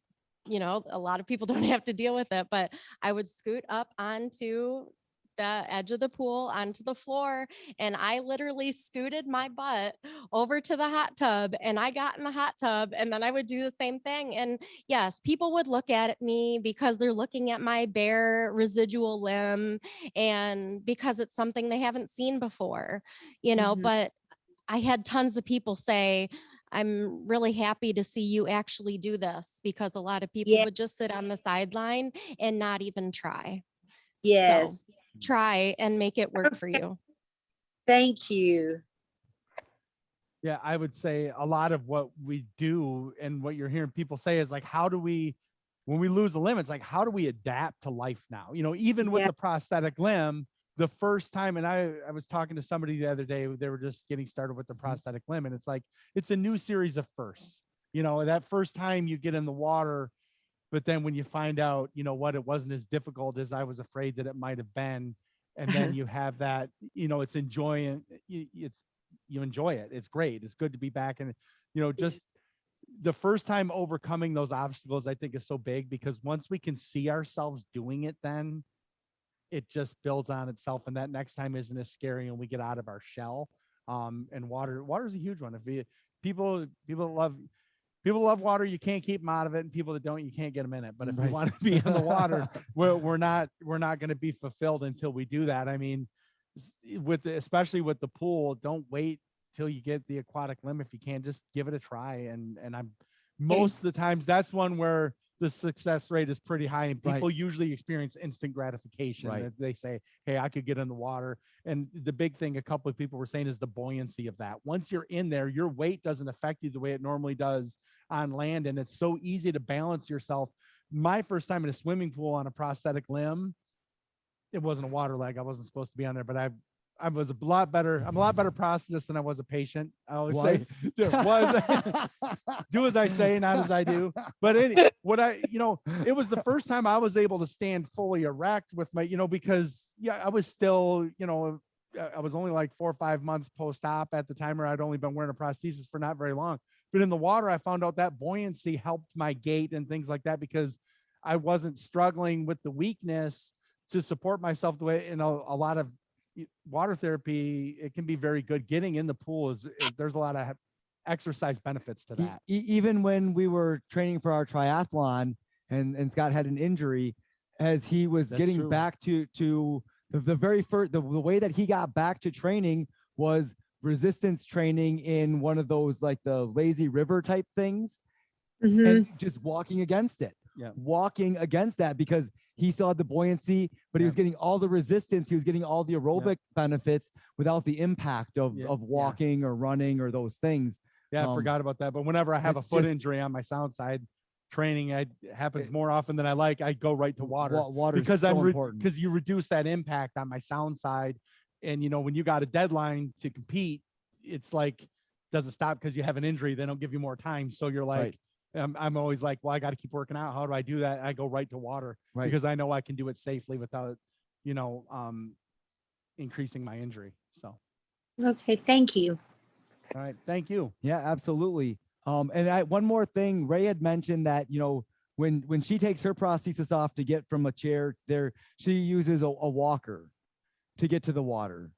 You know, a lot of people don't have to deal with it, but I would scoot up onto the edge of the pool onto the floor, and I literally scooted my butt over to the hot tub, and I got in the hot tub, and then I would do the same thing. And yes, people would look at me because they're looking at my bare residual limb, and because it's something they haven't seen before, you know, but I had tons of people say, I'm really happy to see you actually do this, because a lot of people Yeah. would just sit on the sideline and not even try. Yes. So try and make it work for you. Thank you. Yeah, I would say a lot of what we do and what you're hearing people say is like, how do we, when we lose a limb, it's like, how do we adapt to life now? You know, even with Yeah. the prosthetic limb, the first time, and I was talking to somebody the other day, they were just getting started with the prosthetic limb, and it's like, it's a new series of firsts. You know, that first time you get in the water, but then when you find out, you know what, it wasn't as difficult as I was afraid that it might have been. And then you have that, you know, it's enjoying, you enjoy it. It's great. It's good to be back. And, you know, just the first time overcoming those obstacles, I think is so big, because once we can see ourselves doing it, then it just builds on itself. And that next time isn't as scary, and we get out of our shell. And water is a huge one. If people love water, you can't keep them out of it, and people that don't, you can't get them in it. But if we want to be in the water, we're not going to be fulfilled until we do that. I mean, especially with the pool, don't wait till you get the aquatic limb. If you can, just give it a try. And I'm most of the times, that's one where the success rate is pretty high, and people usually experience instant gratification. That they say, hey, I could get in the water. And the big thing a couple of people were saying is the buoyancy of that. Once you're in there, your weight doesn't affect you the way it normally does on land, and it's so easy to balance yourself. My first time in a swimming pool on a prosthetic limb, it wasn't a water leg. I wasn't supposed to be on there, but I was a lot better. I'm a lot better prosthetist than I was a patient. I always say, do as I say, not as I do. But it was the first time I was able to stand fully erect with my, because I was still, I was only like 4 or 5 months post-op at the time, or I'd only been wearing a prosthesis for not very long. But in the water, I found out that buoyancy helped my gait and things like that, because I wasn't struggling with the weakness to support myself the way, a lot of water therapy, it can be very good. Getting in the pool is there's a lot of exercise benefits to that. Even when we were training for our triathlon, and Scott had an injury, as he was getting back to the very first, the way that he got back to training was resistance training in one of those, like the lazy river type things, and just walking against it, walking against that, because he still had the buoyancy, but he was getting all the resistance. He was getting all the aerobic benefits without the impact of walking or running or those things. Yeah, I forgot about that. But whenever I have a foot injury on my sound side, training happens more often than I like. I go right to water, because because you reduce that impact on my sound side. And when you got a deadline to compete, it's like, doesn't stop because you have an injury. They don't give you more time. So you're like, I'm always like, well, I got to keep working out. How do I do that? I go right to water, because I know I can do it safely without, increasing my injury. So. Okay. Thank you. All right. Thank you. Yeah, absolutely. And one more thing, Ray had mentioned that, when she takes her prosthesis off to get from a chair there, she uses a walker to get to the water,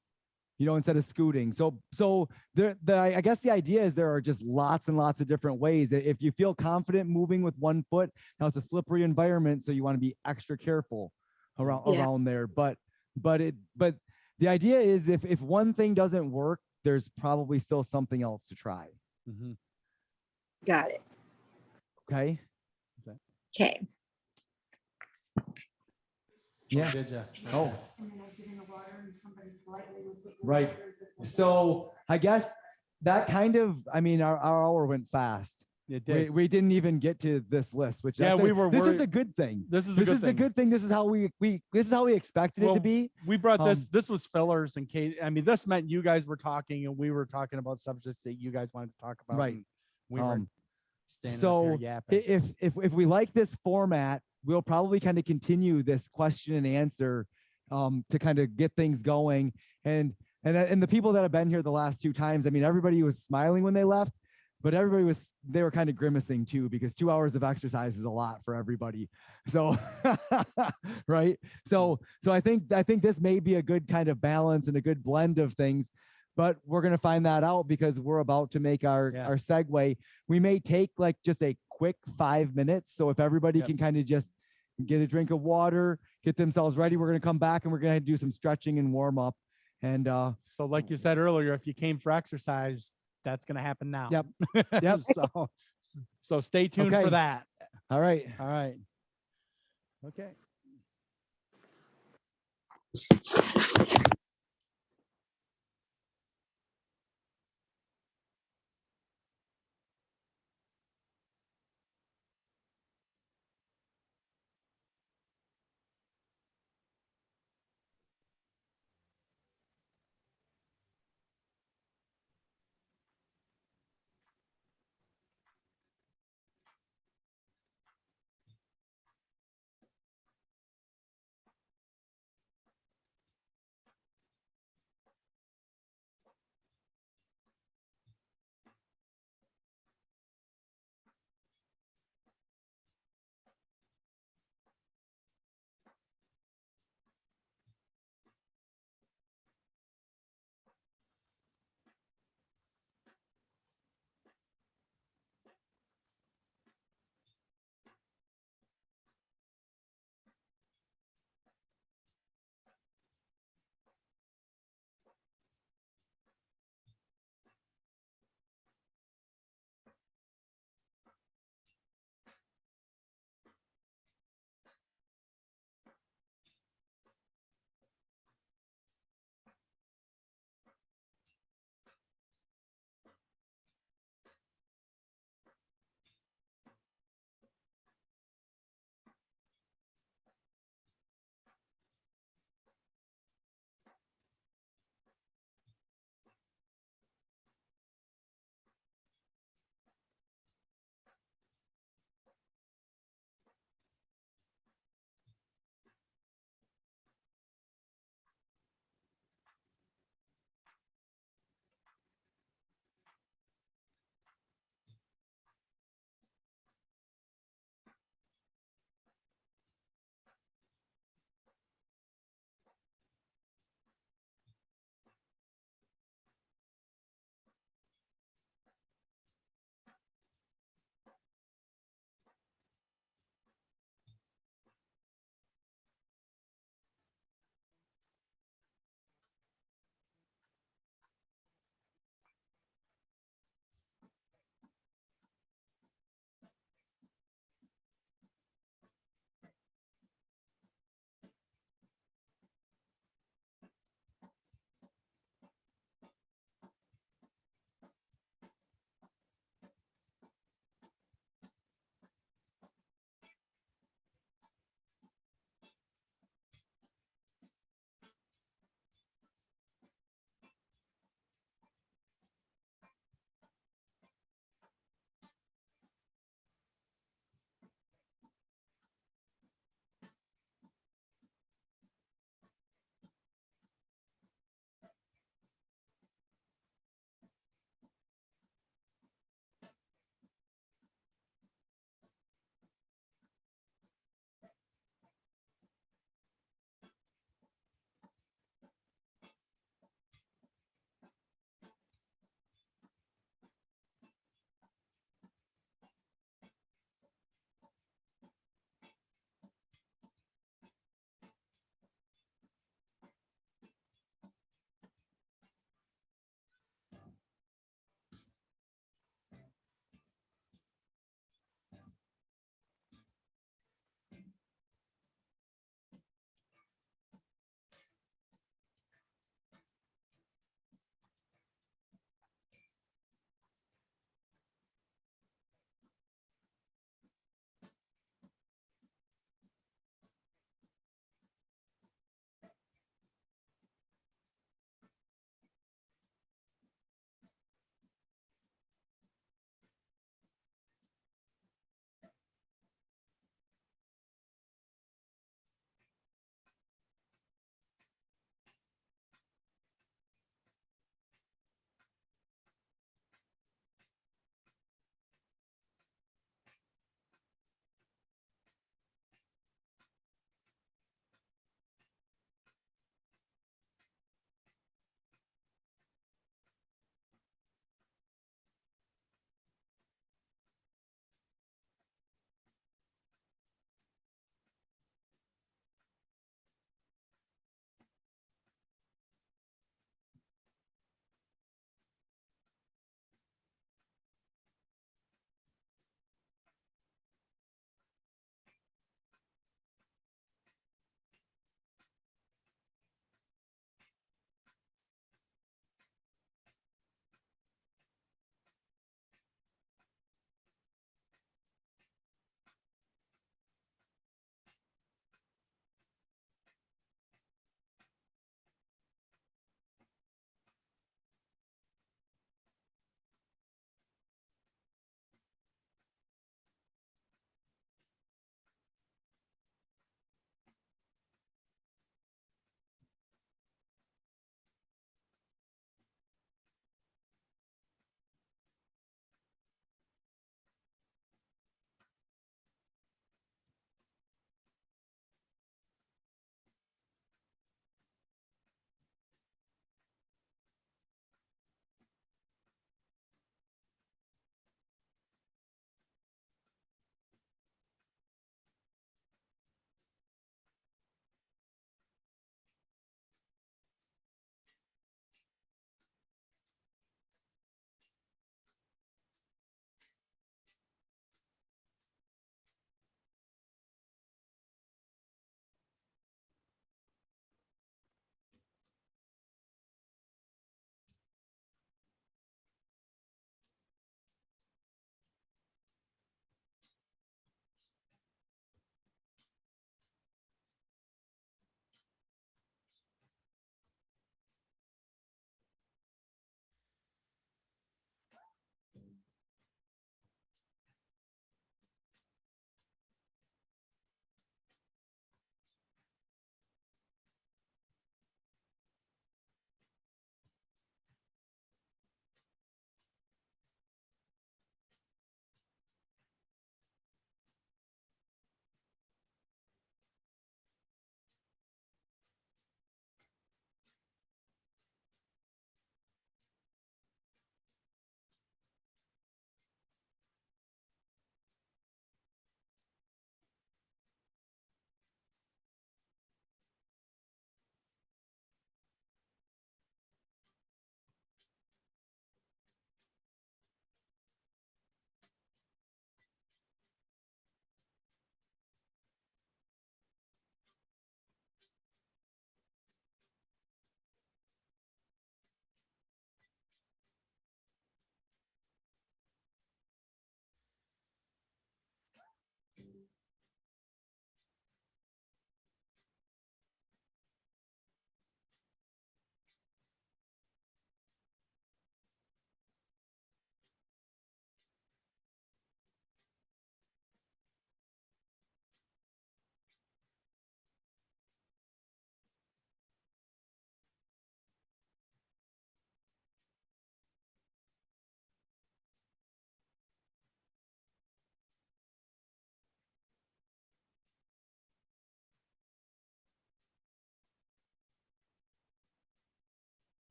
instead of scooting. So I guess the idea is there are just lots and lots of different ways. If you feel confident moving with one foot, now it's a slippery environment, so you want to be extra careful around there. But the idea is, if one thing doesn't work, there's probably still something else to try. Got it. Okay. Okay. Yeah. Oh. Right. So I guess that kind of, our hour went fast. It did. We didn't even get to this list, which Yeah, we were this is worried- a good thing. This is a This good is the thing. good thing. This is how we this is how we expected it Well, to be. We brought this. Um, This was fillers in case. I mean, this meant you guys were talking and we were talking about subjects that you guys wanted to talk about. Right. and We were Um, standing up So here yapping. if we like this format, we'll probably kind of continue this question and answer to kind of get things going. And the people that have been here the last 2 times, I mean, everybody was smiling when they left, but they were kind of grimacing too, because 2 hours of exercise is a lot for everybody. So, right. So I think this may be a good kind of balance and a good blend of things, but we're going to find that out because we're about to make our segue. We may take like just a quick 5 minutes. So if everybody can kind of just get a drink of water, get themselves ready, we're going to come back and we're going to do some stretching and warm up. And so like you said earlier, if you came for exercise, that's going to happen now. Yep. Yep. So stay tuned Okay. for that. All right. All right. Okay.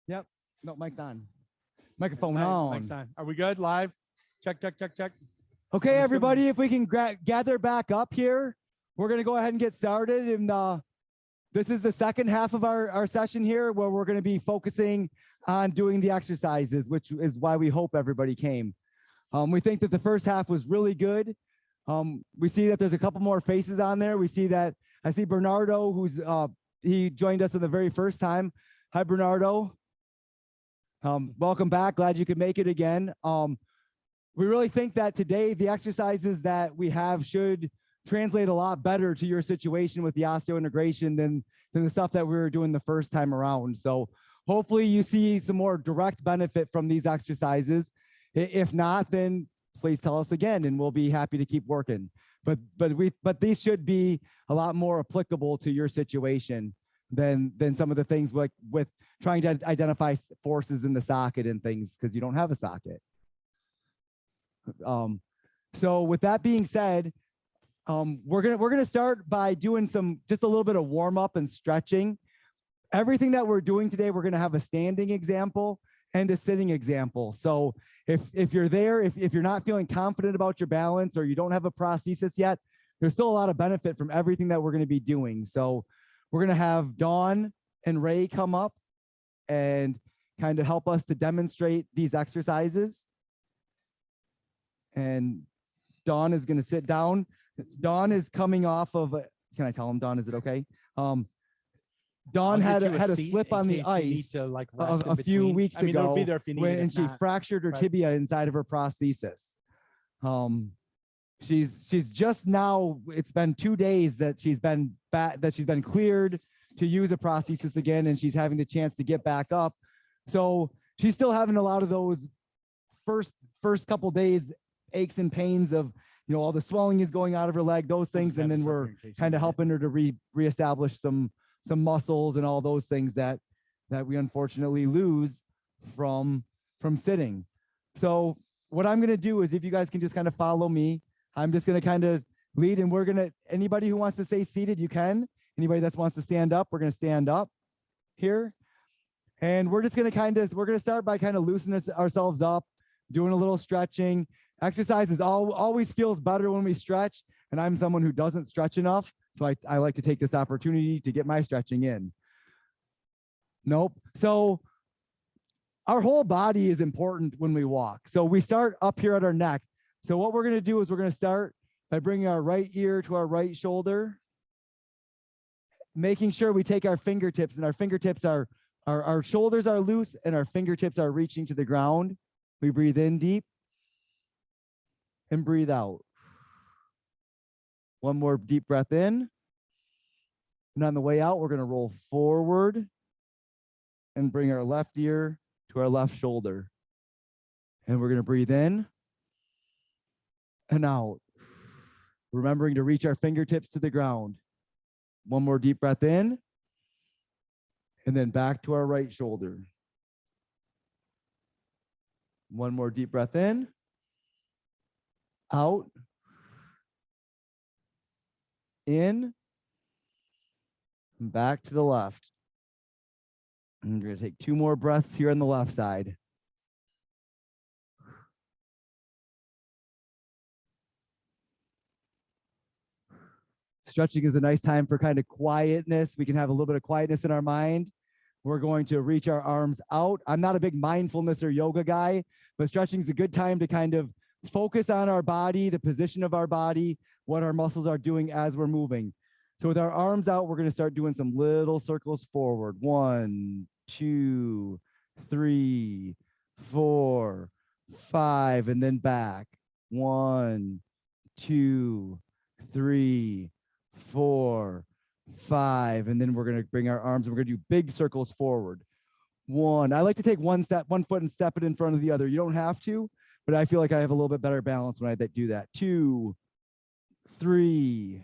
Yep. No, mic's on. Microphone Mic's on. on. Are we good? Live? Check, check, check, check. Okay, I'm assuming- everybody, if we can gather back up here, we're going to go ahead and get started. And this is the second half of our session here where we're going to be focusing on doing the exercises, which is why we hope everybody came. We think that the first half was really good. We see that there's a couple more faces on there. We see that I see Bernardo, who's he joined us for the very first time. Hi, Bernardo. Welcome back. Glad you could make it again. We really think that today the exercises that we have should translate a lot better to your situation with the osseointegration than the stuff that we were doing the first time around. So hopefully you see some more direct benefit from these exercises. If not, then please tell us again and we'll be happy to keep working. But these should be a lot more applicable to your situation than some of the things like with trying to identify forces in the socket and things because you don't have a socket. So with that being said, we're gonna start by doing just a little bit of warm up and stretching. Everything that we're doing today, we're gonna have a standing example and a sitting example. So if you're there, if you're not feeling confident about your balance or you don't have a prosthesis yet, there's still a lot of benefit from everything that we're gonna be doing. So we're gonna have Dawn and Ray come up and kind of help us to demonstrate these exercises. And Dawn is gonna sit down. Dawn is coming off of, can I tell him, Dawn, is it okay? Dawn had a slip on the ice a few weeks ago and she fractured her tibia inside of her prosthesis. She's just now, it's been 2 days that she's been cleared to use a prosthesis again, and she's having the chance to get back up. So she's still having a lot of those first couple days aches and pains of, all the swelling is going out of her leg, those things, and then we're kind of helping her to reestablish some muscles and all those things that we unfortunately lose from sitting. So what I'm going to do is, if you guys can just kind of follow me, I'm just going to kind of lead, and anybody who wants to stay seated, you can. Anybody that wants to stand up, we're going to stand up here. And we're just going to we're going to start by kind of loosening ourselves up, doing a little stretching. Exercises always feels better when we stretch. And I'm someone who doesn't stretch enough. So I like to take this opportunity to get my stretching in. Nope. So our whole body is important when we walk. So we start up here at our neck. So what we're going to do is we're going to start by bringing our right ear to our right shoulder, making sure we take our fingertips, and our fingertips our shoulders are loose and our fingertips are reaching to the ground. We breathe in deep and breathe out. One more deep breath in. And on the way out, we're going to roll forward and bring our left ear to our left shoulder. And we're going to breathe in and out, remembering to reach our fingertips to the ground. One more deep breath in, and then back to our right shoulder. One more deep breath in, out, in, and back to the left. And we're going to take 2 more breaths here on the left side. Stretching is a nice time for kind of quietness. We can have a little bit of quietness in our mind. We're going to reach our arms out. I'm not a big mindfulness or yoga guy, but stretching is a good time to kind of focus on our body, the position of our body, what our muscles are doing as we're moving. So with our arms out, we're going to start doing some little circles forward. 1, 2, 3, 4, 5, and then back. 1, 2, 3, 4, 5, and then we're going to bring our arms and we're going to do big circles forward. 1. I like to take one foot and step it in front of the other. You don't have to, but I feel like I have a little bit better balance when I do that. 2, 3,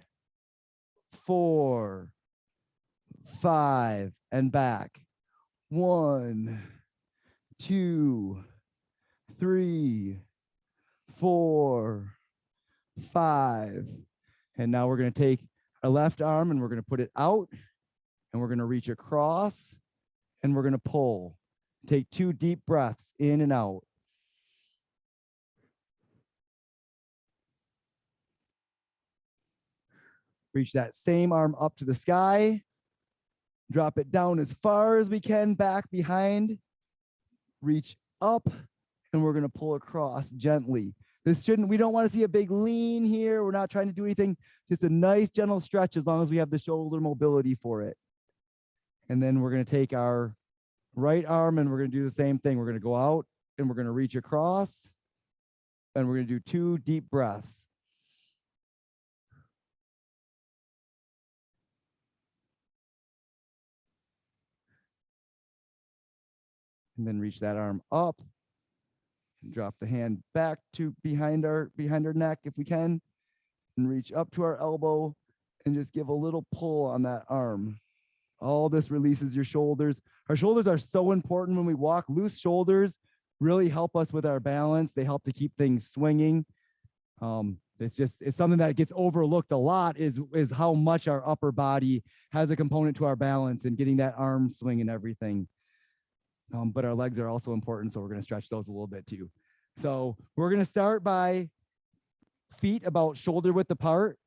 4, 5, and back. 1, 2, 3, 4, 5. And now we're going to take our left arm and we're going to put it out and we're going to reach across and we're going to pull. Take 2 deep breaths in and out. Reach that same arm up to the sky. Drop it down as far as we can back behind. Reach up, and we're going to pull across gently. We don't want to see a big lean here. We're not trying to do anything. Just a nice gentle stretch as long as we have the shoulder mobility for it. And then we're going to take our right arm and we're going to do the same thing. We're going to go out and we're going to reach across, and we're going to do 2 deep breaths. And then reach that arm up. Drop the hand back to behind our neck if we can, and reach up to our elbow and just give a little pull on that arm. All this releases your shoulders. Our shoulders are so important when we walk. Loose shoulders really help us with our balance. They help to keep things swinging. It's something that gets overlooked a lot is how much our upper body has a component to our balance and getting that arm swing and everything. But our legs are also important, so we're going to stretch those a little bit too. So we're going to start by feet about shoulder width apart.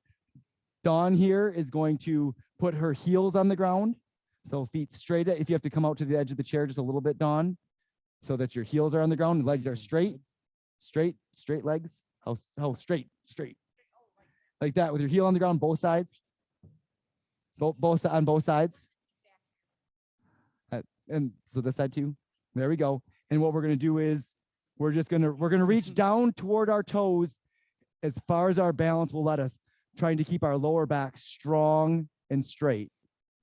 Dawn here is going to put her heels on the ground. So feet straight. If you have to come out to the edge of the chair just a little bit, Dawn, so that your heels are on the ground and legs are straight. Straight legs. How straight. Like that with your heel on the ground, both sides. Both on both sides. And so this side too. There we go. And what we're going to do is we're going to reach down toward our toes as far as our balance will let us, trying to keep our lower back strong and straight.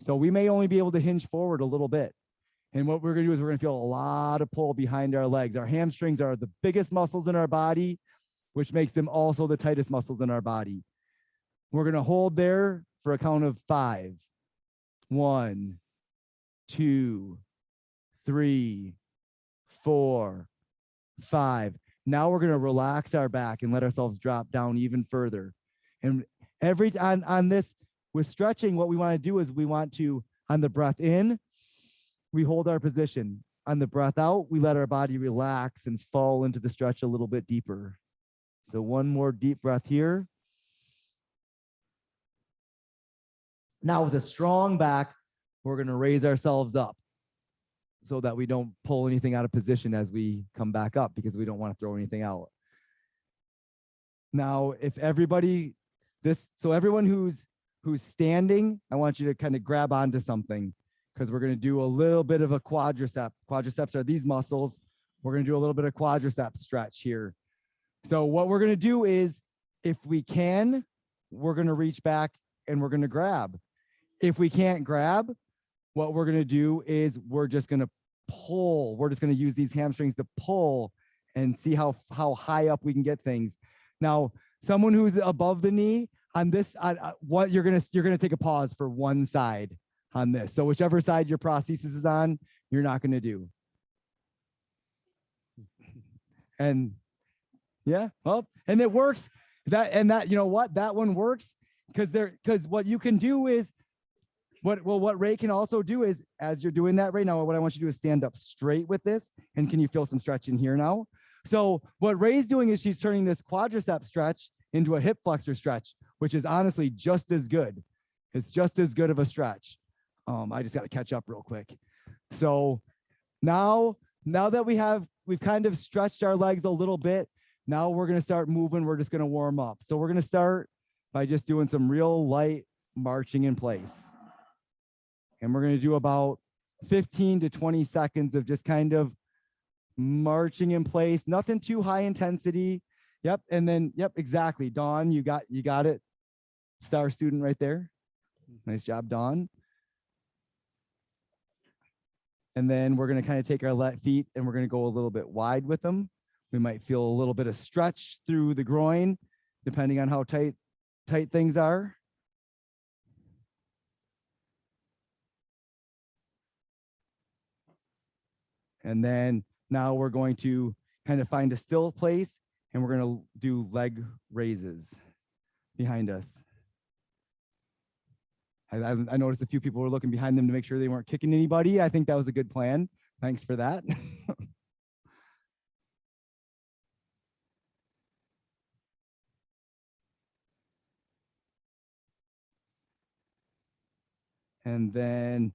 So we may only be able to hinge forward a little bit. And what we're going to do is we're going to feel a lot of pull behind our legs. Our hamstrings are the biggest muscles in our body, which makes them also the tightest muscles in our body. We're going to hold there for a count of 5. 1, 2, 3, 4, 5. Now we're going to relax our back and let ourselves drop down even further. And every time on this, with stretching, what we want to do is we want to, on the breath in, we hold our position. On the breath out, we let our body relax and fall into the stretch a little bit deeper. So one more deep breath here. Now with a strong back, we're going to raise ourselves up so that we don't pull anything out of position as we come back up, because we don't want to throw anything out. Now, if everybody, everyone who's standing, I want you to kind of grab onto something, because we're going to do a little bit of a quadricep. Quadriceps are these muscles. We're going to do a little bit of quadricep stretch here. So what we're going to do is, if we can, we're going to reach back and we're going to grab. If we can't grab, what we're going to do is we're just going to pull. We're just going to use these hamstrings to pull and see how high up we can get things. Now, someone who's above the knee on this, what you're going to take a pause for one side on this. So whichever side your prosthesis is on, you're not going to do. And yeah, well, and it works. That you know what, that one works because what you can do is what Ray can also do is, as you're doing that right now, what I want you to do is stand up straight with this. And can you feel some stretch in here now? So what Ray's doing is she's turning this quadricep stretch into a hip flexor stretch, which is honestly just as good. It's just as good of a stretch. I just got to catch up real quick. So now that we've kind of stretched our legs a little bit, now we're going to start moving. We're just going to warm up. So we're going to start by just doing some real light marching in place. And we're going to do about 15 to 20 seconds of just kind of marching in place, nothing too high intensity. Yep. And then, yep, exactly. Dawn, you got it. Star student right there. Nice job, Dawn. And then we're going to kind of take our feet and we're going to go a little bit wide with them. We might feel a little bit of stretch through the groin, depending on how tight things are. And then now we're going to kind of find a still place and we're going to do leg raises behind us. I noticed a few people were looking behind them to make sure they weren't kicking anybody. I think that was a good plan. Thanks for that. And then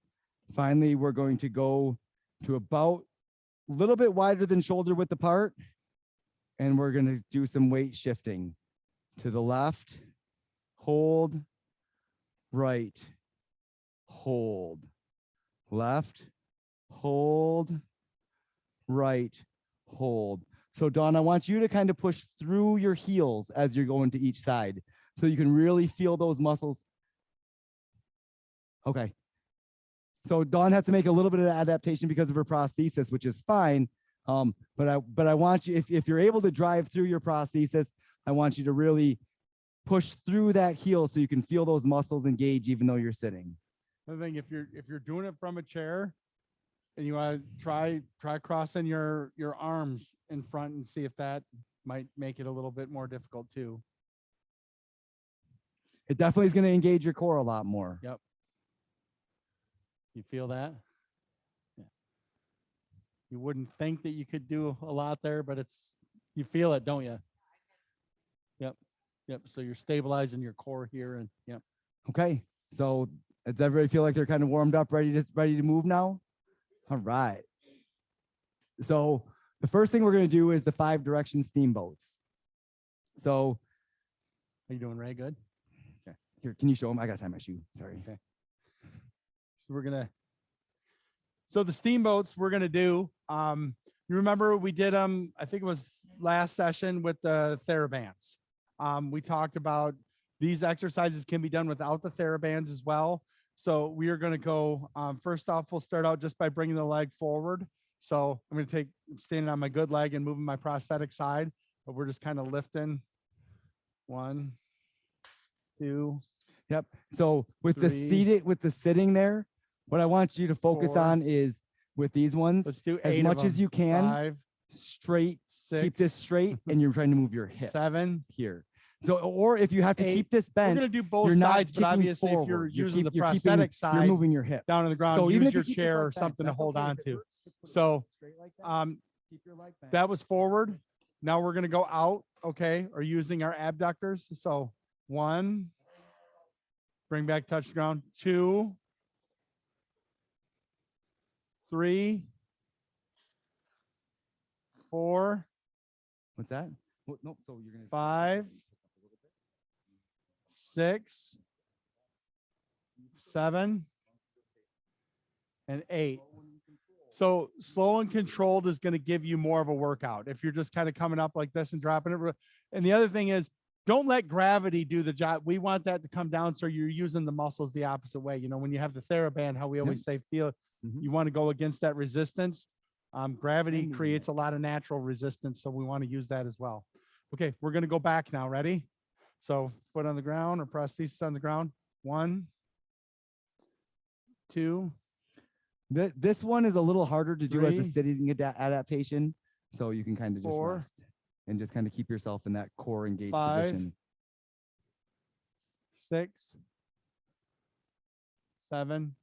finally, we're going to go to about a little bit wider than shoulder width apart. And we're going to do some weight shifting to the left, hold, right, hold, left, hold, right, hold. So Dawn, I want you to kind of push through your heels as you're going to each side so you can really feel those muscles. Okay. So Dawn has to make a little bit of adaptation because of her prosthesis, which is fine. But I want you, if you're able to drive through your prosthesis, I want you to really push through that heel so you can feel those muscles engage even though you're sitting. Another thing, if you're doing it from a chair and you want to try crossing your arms in front and see if that might make it a little bit more difficult too. It definitely is going to engage your core a lot more. Yep. You feel that? Yeah. You wouldn't think that you could do a lot there, but you feel it, don't you? Yep. Yep. So you're stabilizing your core here, and yep. Okay. So does everybody feel like they're kind of warmed up, ready to move now? All right. So the first thing we're going to do is the 5-direction steamboats. So are you doing Ray? Good. Okay. Here, can you show them? I got to tie my shoe. Sorry. Okay. So the steamboats we're gonna do. You remember we did I think it was last session with the TheraBands. We talked about these exercises can be done without the TheraBands as well. So we are gonna go. First off, we'll start out just by bringing the leg forward. So I'm standing on my good leg and moving my prosthetic side, but we're just kind of lifting. 1, 2. Yep. So with the sitting there, what I want you to focus 4. on is with these ones, Let's do 8 as of much as them. you can, 5, straight, 6, keep this straight, and you're trying to move your hip 7 here. So, or if you have to 8. keep this bent, We're going to do both you're not sides, but kicking obviously if you're forward. using the you're prosthetic side, you're moving your hip down on the ground, So even use if you your keep this chair leg or bent, something to that's hold okay. on If it to. hurts, just put it So straight like that. Keep your leg bent. that was forward. Now we're going to go out, okay, or using our abductors. So 1, bring back, touch the ground. 2, 3, 4, What's that? Well, nope. So you're gonna 5, 6, 7, and 8. So slow and controlled is going to give you more of a workout. If you're just kind of coming up like this and dropping it. And the other thing is, don't let gravity do the job. We want that to come down so you're using the muscles the opposite way. You know, when you have the TheraBand, how we always say, you want to go against that resistance. Gravity creates a lot of natural resistance, so we want to use that as well. Okay, we're going to go back now. Ready? So foot on the ground or prosthesis on the ground. 1, 2. This one is a little harder to do as a 3, sitting adaptation, so you can kind of just 4, rest and just kind of keep yourself in that core engaged 5, position. 6, 7,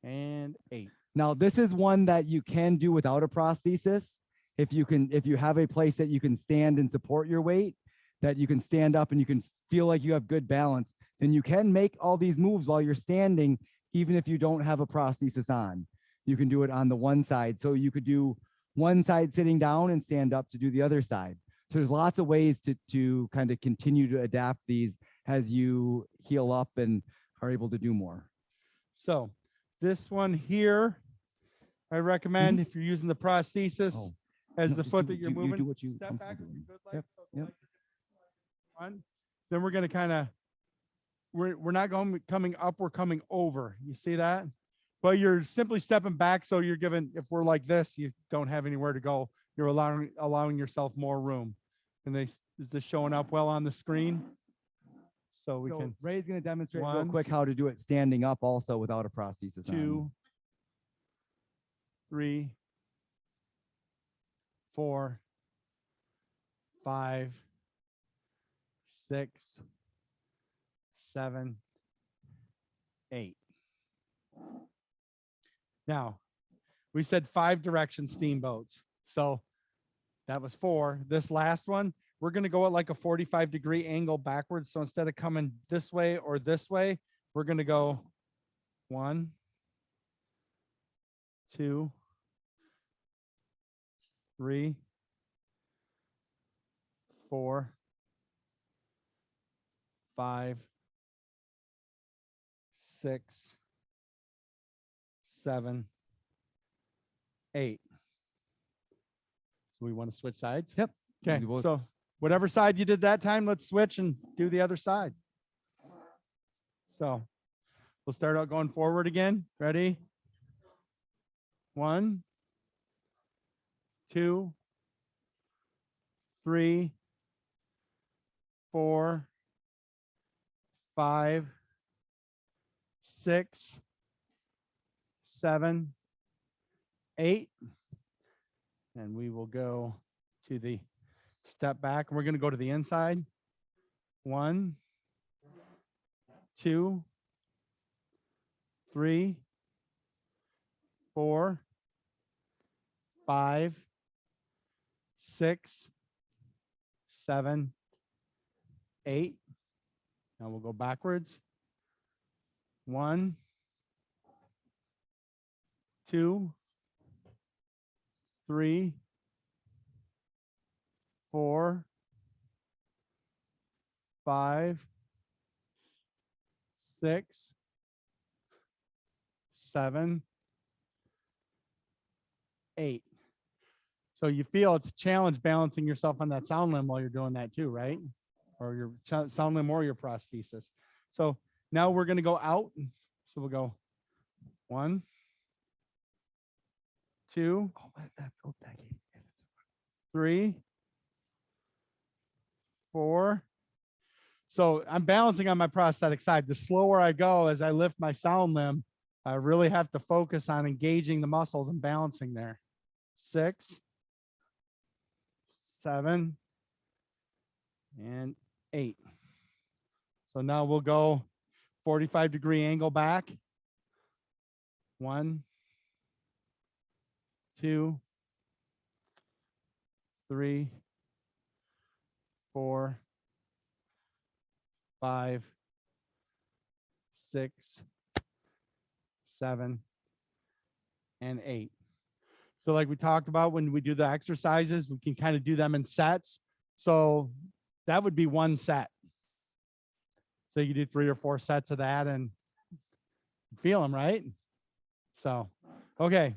and 8. Now, this is one that you can do without a prosthesis. If you have a place that you can stand and support your weight, that you can stand up and you can feel like you have good balance, then you can make all these moves while you're standing, even if you don't have a prosthesis on. You can do it on the one side. So you could do one side sitting down and stand up to do the other side. So there's lots of ways to kind of continue to adapt these as you heal up and are able to do more. So this one here, I recommend if you're using the prosthesis as the foot that you're moving. You do what you step back with your good leg. Yep. So the Yep. leg is on. Then we're going to kind of, we're not coming up, we're coming over. You see that? But you're simply stepping back. So you're giving, if we're like this, you don't have anywhere to go. You're allowing yourself more room. And is this showing up well on the screen? So we can. Ray's going to demonstrate real 1, quick how to do it standing up also without a prosthesis 2, on. 3, 4, 5, 6, 7, 8. Now, We said 5 direction steamboats. So that was 4. This last one, we're going to go at like a 45-degree angle backwards. So instead of coming this way or this way, we're going to go 1, 2, 3, 4, 5, 6, 7, 8. So we want to switch sides? Yep. Okay, Do both. so whatever side you did that time, let's switch and do the other side. So we'll start out going forward again. Ready? 1, 2, 3, 4, 5, 6, 7, 8. And we will go to the step back. We're going to go to the inside. 1, 2, 3, 4, 5, 6, 7, 8. Now we'll go backwards. 1, 2, 3, 4, 5, 6, 7, 8. So you feel it's a challenge balancing yourself on that sound limb while you're doing that too, right? Or your sound limb or your prosthesis. So now we're going to go out. So we'll go 1, 2, 3, 4. So I'm balancing on my prosthetic side. The slower I go as I lift my sound limb, I really have to focus on engaging the muscles and balancing there. 6, 7, and 8. So now we'll go 45-degree angle back. 1, 2, 3, 4, 5, 6, 7, and 8. So like we talked about when we do the exercises, we can kind of do them in sets. So that would be 1 set. So you do 3 or 4 sets of that and feel them, right? So, okay.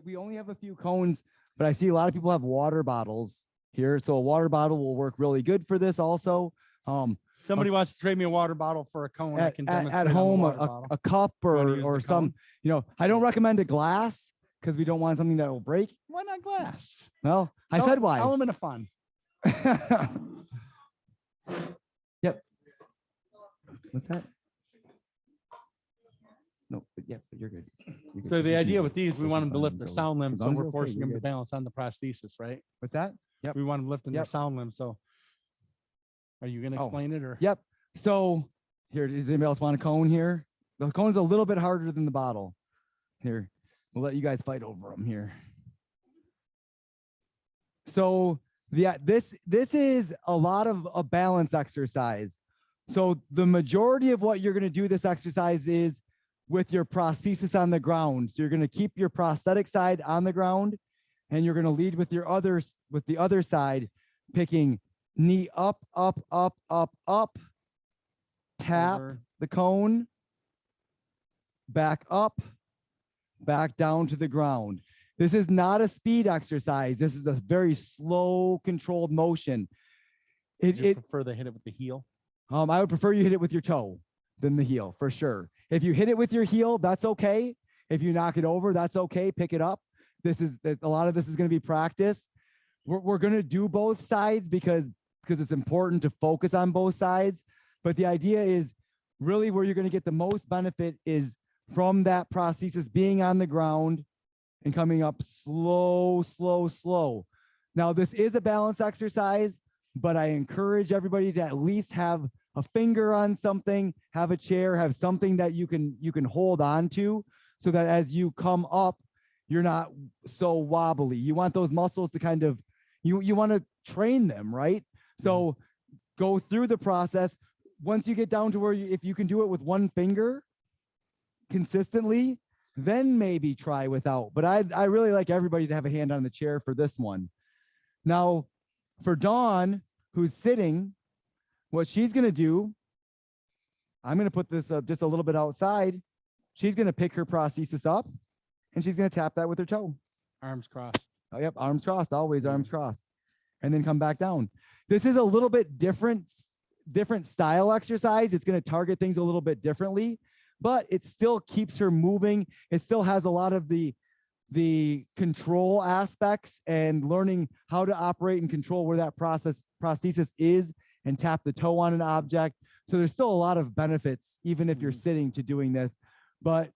We only have a few cones, but I see a lot of people have water bottles here. So a water bottle will work really good for this also. Somebody wants to trade me a water bottle for a cone. I can demonstrate at on the home, water bottle. a cup wanna use or the some, cone? I don't recommend a glass because we don't want something that will break. Why not glass? No, I said why. Element of fun. Yep. What's that? No, but yeah, but you're good. You're good. So the Just idea need with these, we push want the them to lift button, their sound limbs, as so long as we're you're okay, forcing you're them to good. balance on the prosthesis, right? What's that? Yep. We want them lifting their Yep. sound limbs. So are you going to Oh. explain it or? Yep. So here, does anybody else want a cone here? The cone's a little bit harder than the bottle. Here, we'll let you guys fight over them here. So yeah, this is a lot of a balance exercise. So the majority of what you're going to do this exercise is with your prosthesis on the ground. So you're going to keep your prosthetic side on the ground, and you're going to lead with the other side, picking knee up, up, up, up, up, tap Over. the cone, back up, back down to the ground. This is not a speed exercise. This is a very slow, controlled motion. Would you prefer they hit it with the heel? I would prefer you hit it with your toe than the heel, for sure. If you hit it with your heel, that's okay. If you knock it over, that's okay. Pick it up. A lot of this is going to be practice. We're going to do both sides because it's important to focus on both sides. But the idea is really where you're going to get the most benefit is from that prosthesis being on the ground and coming up slow, slow, slow. Now, this is a balance exercise, but I encourage everybody to at least have a finger on something, have a chair, have something that you can hold on to, so that as you come up, you're not so wobbly. You want those muscles to kind of, you want to train them, right? So go through the process. Once you get down to where if you can do it with one finger consistently, then maybe try without. But I really like everybody to have a hand on the chair for this one. Now, for Dawn, who's sitting, what she's going to do, I'm going to put this just a little bit outside. She's going to pick her prosthesis up, and she's going to tap that with her toe. Arms crossed. Oh, yep, arms crossed, always arms crossed. And then come back down. This is a little bit different style exercise. It's going to target things a little bit differently, but it still keeps her moving. It still has a lot of the control aspects and learning how to operate and control where that prosthesis is and tap the toe on an object. So there's still a lot of benefits, even if you're sitting, to doing this. But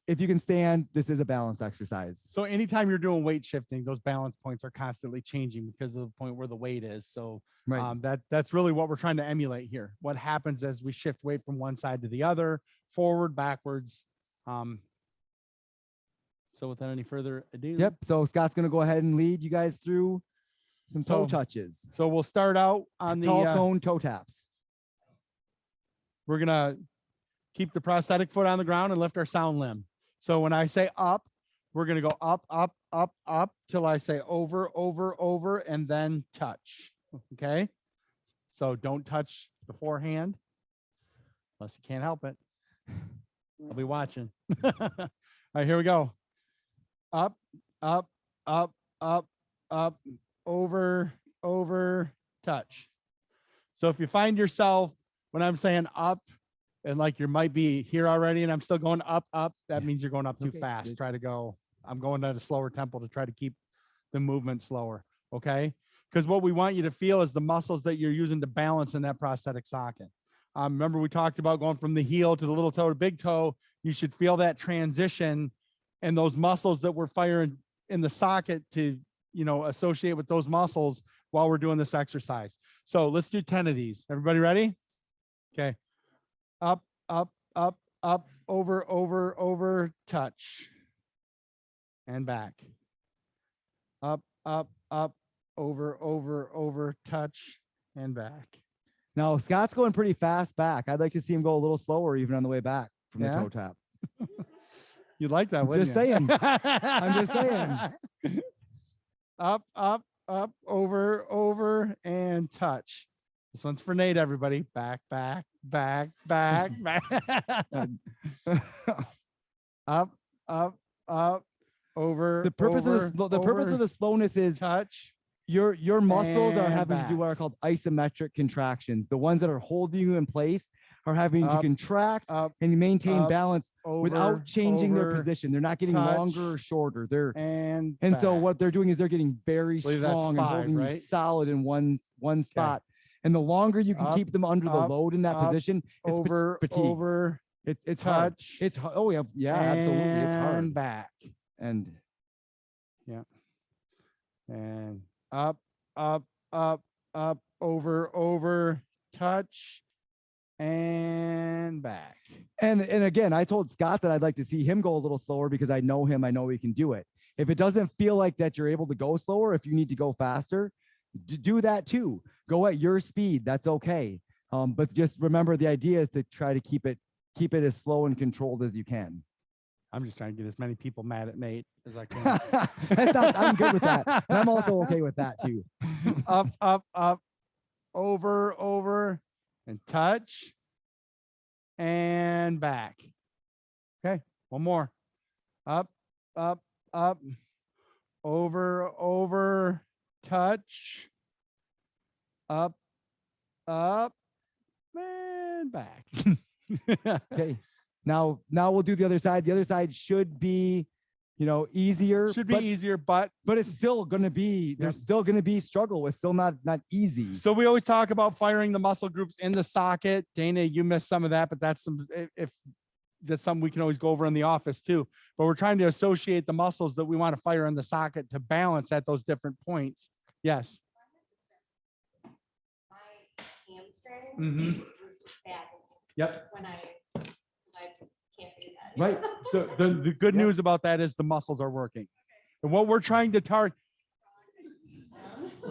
if you can stand, this is a balance exercise. So anytime you're doing weight shifting, those balance points are constantly changing because of the point where the weight is. So that's really what we're trying to emulate here. What happens as we shift weight from one side to the other, forward, backwards. So without any further ado. Yep. So Scott's going to go ahead and lead you guys through some toe touches. So we'll start out on the tall cone toe taps. We're going to keep the prosthetic foot on the ground and lift our sound limb. So when I say up, we're going to go up, up, up, up till I say over, over, over, and then touch. Okay. So don't touch the forehand unless you can't help it. I'll be watching. All right, here we go. Up, up, up, up, up, over, over, touch. So if you find yourself when I'm saying up, and like you might be here already and I'm still going up, up, that means you're going up too fast. Try to go, I'm going at a slower tempo to try to keep the movement slower, okay? Because what we want you to feel is the muscles that you're using to balance in that prosthetic socket. Remember we talked about going from the heel to the little toe to big toe. You should feel that transition and those muscles that we're firing in the socket to, associate with those muscles while we're doing this exercise. So let's do 10 of these. Everybody ready? Okay. Up, up, up, up, over, over, over, touch, and back. Up, up, up, over, over, over, touch, and back. Now, Scott's going pretty fast back. I'd like to see him go a little slower even on the way back from the toe tap. You'd like that, wouldn't Just you? saying. I'm just saying. Up, up, up, over, over, and touch. This one's for Nate, everybody. Back, back, back, back, back. Up, up, up, over. The purpose of the slowness is touch. Your muscles are and having to do what are called isometric contractions. The ones that are holding you in place are having to contract and maintain balance without changing their position. They're not getting longer or shorter. And so what they're doing is they're getting very strong and holding you solid in one spot. And the longer you can keep them under the load in that position, it's fatigue. It's hard. Touch. It's oh yeah, absolutely. It's hard. And back. And yeah. And up, up, up, up, over, over, touch, and back. And again, I told Scott that I'd like to see him go a little slower because I know him. I know he can do it. If it doesn't feel like that you're able to go slower, if you need to go faster, do that too. Go at your speed. That's okay. But just remember, the idea is to try to keep it as slow and controlled as you can. I'm just trying to get as many people mad at Nate as I can. I'm good with that. And I'm also okay with that too. Up, up, up, over, over, and touch, and back. Okay, one more. Up, up, up, over, over, touch, up, up, and back. Okay. Now we'll do the other side. The other side should be, easier. Should be easier, but it's still going to be, there's still going to be struggle. It's still not easy. So we always talk about firing the muscle groups in the socket. Dana, you missed some of that, but that's something we can always go over in the office too. But we're trying to associate the muscles that we want to fire in the socket to balance at those different points. Yes. My hamstring spasms. Yep. When I just can't do that. Right. So the good news about that is the muscles are working. And what we're trying to target,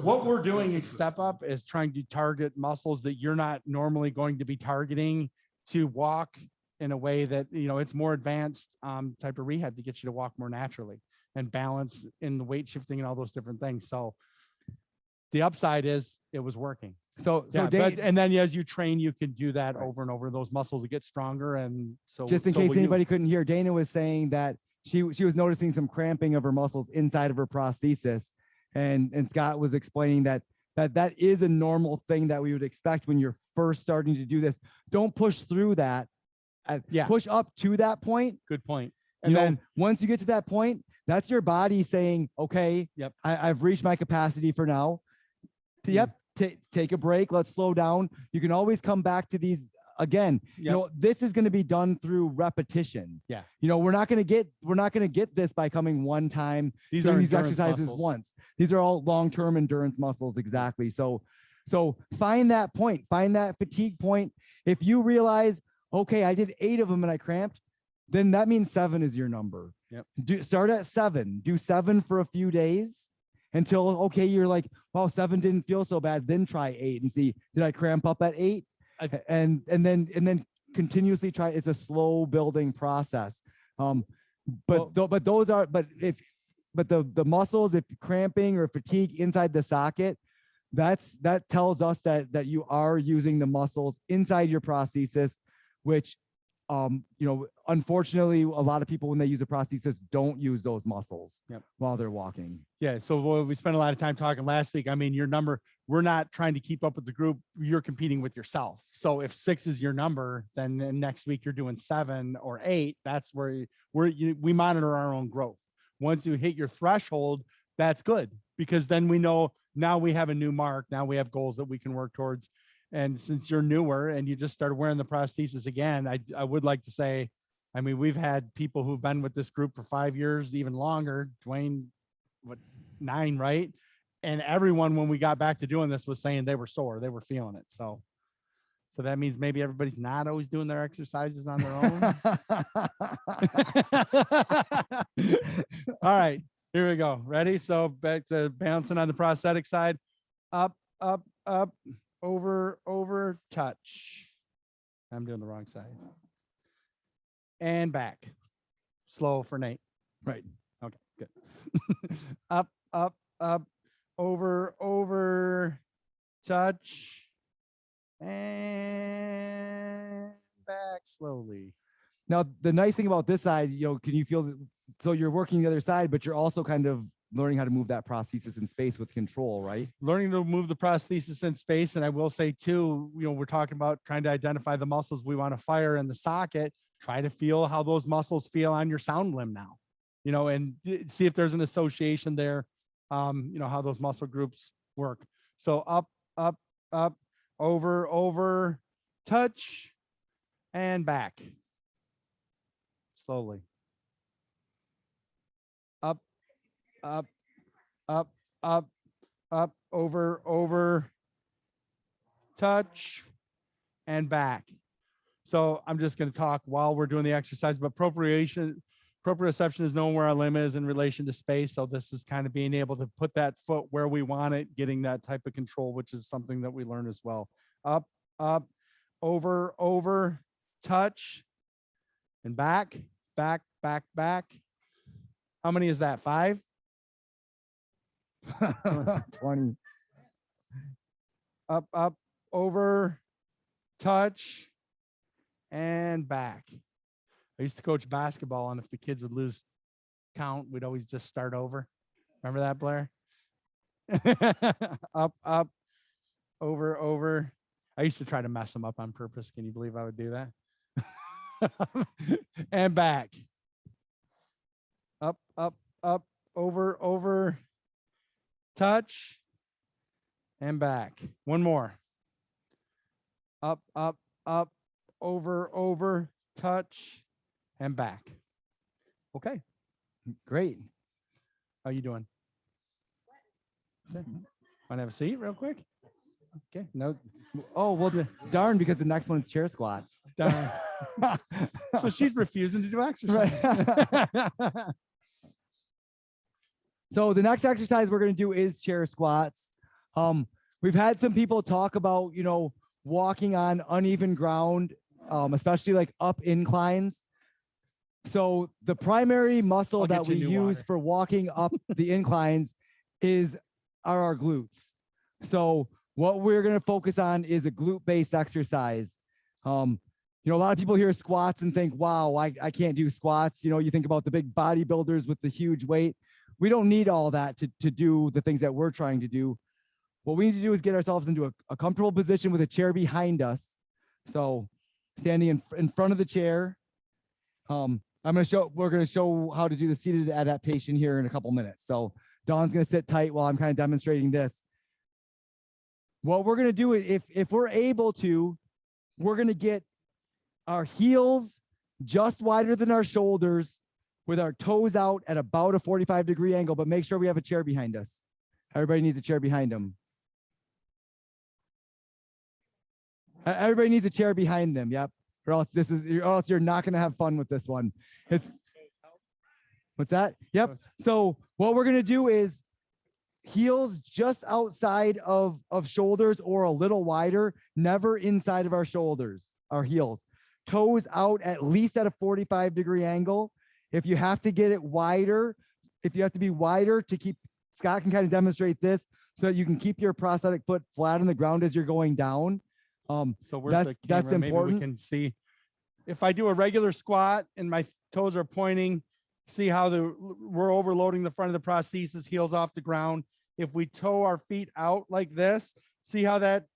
what we're doing in Step Up is trying to target muscles that you're not normally going to be targeting to walk in a way that, you know, it's more advanced type of rehab to get you to walk more naturally and balance in the weight shifting and all those different things. So the upside is it was working. So Yeah, Dave, and then as you train, you can do that over and over. Those muscles will get stronger. And so just in so case when you- anybody couldn't hear, Dana was saying that she was noticing some cramping of her muscles inside of her prosthesis. And Scott was explaining that is a normal thing that we would expect when you're first starting to do this. Don't push through that. Yeah. Push up to that point. Good point. And then once you get to that point, that's your body saying, okay, yep, I've reached my capacity for now. Yep. Take a break. Let's slow down. You can always come back to these again. You know, this is going to be done through repetition. Yeah. You know, we're not going to get this by coming one time, These doing are these endurance exercises muscles. once. These are all long-term endurance muscles. Exactly. So find that point, find that fatigue point. If you realize, okay, I did 8 of them and I cramped, then that means 7 is your number. Yep. Start at 7, do 7 for a few days until, okay, you're like, wow, 7 didn't feel so bad. Then try 8 and see, did I cramp up at 8? And then continuously try. It's a slow building process. But the muscles, if cramping or fatigue inside the socket, that tells us that you are using the muscles inside your prosthesis, which unfortunately, a lot of people when they use a prosthesis don't use those muscles while they're walking. Yeah. So we spent a lot of time talking last week. I mean, your number, we're not trying to keep up with the group. You're competing with yourself. So if 6 is your number, then next week you're doing 7 or 8. That's where we monitor our own growth. Once you hit your threshold, that's good, because then we know now we have a new mark. Now we have goals that we can work towards. And since you're newer and you just started wearing the prosthesis again, I would like to say, I mean, we've had people who've been with this group for 5 years, even longer. Dwayne, 9, right? And everyone, when we got back to doing this, was saying they were sore, they were feeling it. So that means maybe everybody's not always doing their exercises on their own. All right, here we go. Ready? So back to bouncing on the prosthetic side. Up, up, up. Over, touch. I'm doing the wrong side. And back. Slow for Nate. Right. Okay, good. Up, over, touch. And back slowly. Now, the nice thing about this side, can you feel so you're working the other side, but you're also kind of learning how to move that prosthesis in space with control, right? Learning to move the prosthesis in space. And I will say too, we're talking about trying to identify the muscles we want to fire in the socket. Try to feel how those muscles feel on your sound limb now, and see if there's an association there, how those muscle groups work. So up, over, touch, and back. Slowly. Up, over, touch, and back. So I'm just going to talk while we're doing the exercise, but proprioception is knowing where our limb is in relation to space. So this is kind of being able to put that foot where we want it, getting that type of control, which is something that we learn as well. Up, over, touch, and back. How many is that? 5? 20. Up, over, touch, and back. I used to coach basketball, and if the kids would lose count, we'd always just start over. Remember that, Blair? Up, over. I used to try to mess them up on purpose. Can you believe I would do that? And back. Up, over, touch, and back. One more. Up, over, touch, and back. Okay. Great. How you doing? Want to have a seat real quick? Okay, no, Oh, well, darn, because the next one's chair squats. darn. So she's refusing to do exercise. So the next exercise we're going to do is chair squats. We've had some people talk about, walking on uneven ground, especially like up inclines. So the primary muscle I'll get that you we new use water. for walking up the inclines are our glutes. So what we're going to focus on is a glute-based exercise. A lot of people hear squats and think, wow, I can't do squats. You think about the big bodybuilders with the huge weight. We don't need all that to do the things that we're trying to do. What we need to do is get ourselves into a comfortable position with a chair behind us. So standing in front of the chair. We're going to show how to do the seated adaptation here in a couple minutes. So Dawn's going to sit tight while I'm kind of demonstrating this. What we're going to do is if we're able to, we're going to get our heels just wider than our shoulders with our toes out at about a 45-degree angle, but make sure we have a chair behind us. Everybody needs a chair behind them. Everybody needs a chair behind them. Yep. Or else you're not going to have fun with this one. What's that? Yep. So what we're going to do is heels just outside of shoulders or a little wider, never inside of our shoulders, our heels. Toes out at least at a 45-degree angle. If you have to get it wider, if you have to be wider to keep, Scott can kind of demonstrate this so that you can keep your prosthetic foot flat on the ground as you're going down. So where's the that's camera? Maybe important. we can see. If I do a regular squat and my toes are pointing, see how we're overloading the front of the prosthesis, heels off the ground. If we toe our feet out like this, see how that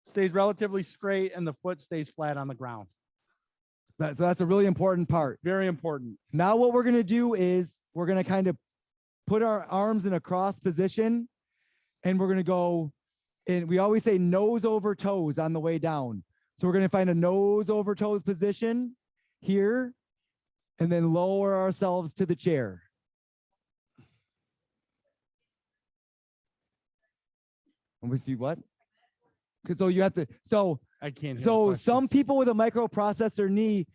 stays relatively straight and the foot stays flat on the ground. So that's a really important part. Very important. Now what we're going to do is we're going to kind of put our arms in a cross position and we're going to go, and we always say nose over toes on the way down. So we're going to find a nose over toes position here and then lower ourselves to the chair. And with you what? So you have to, I can't hear so the some people with a microprocessor knee,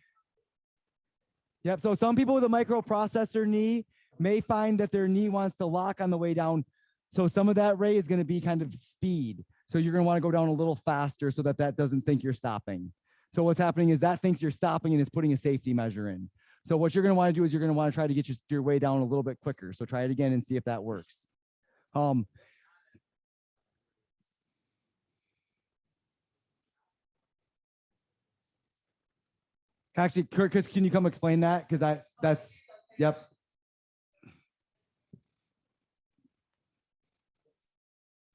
yep. So some people with a microprocessor knee may find that their knee wants to lock on the way down. So some of that, Ray, is going to be kind of speed. So you're going to want to go down a little faster so that doesn't think you're stopping. So what's happening is that thinks you're stopping and it's putting a safety measure in. So what you're going to want to do is you're going to want to try to get your way down a little bit quicker. So try it again and see if that works. Actually, Chris, can you come explain that? Because that's, yep.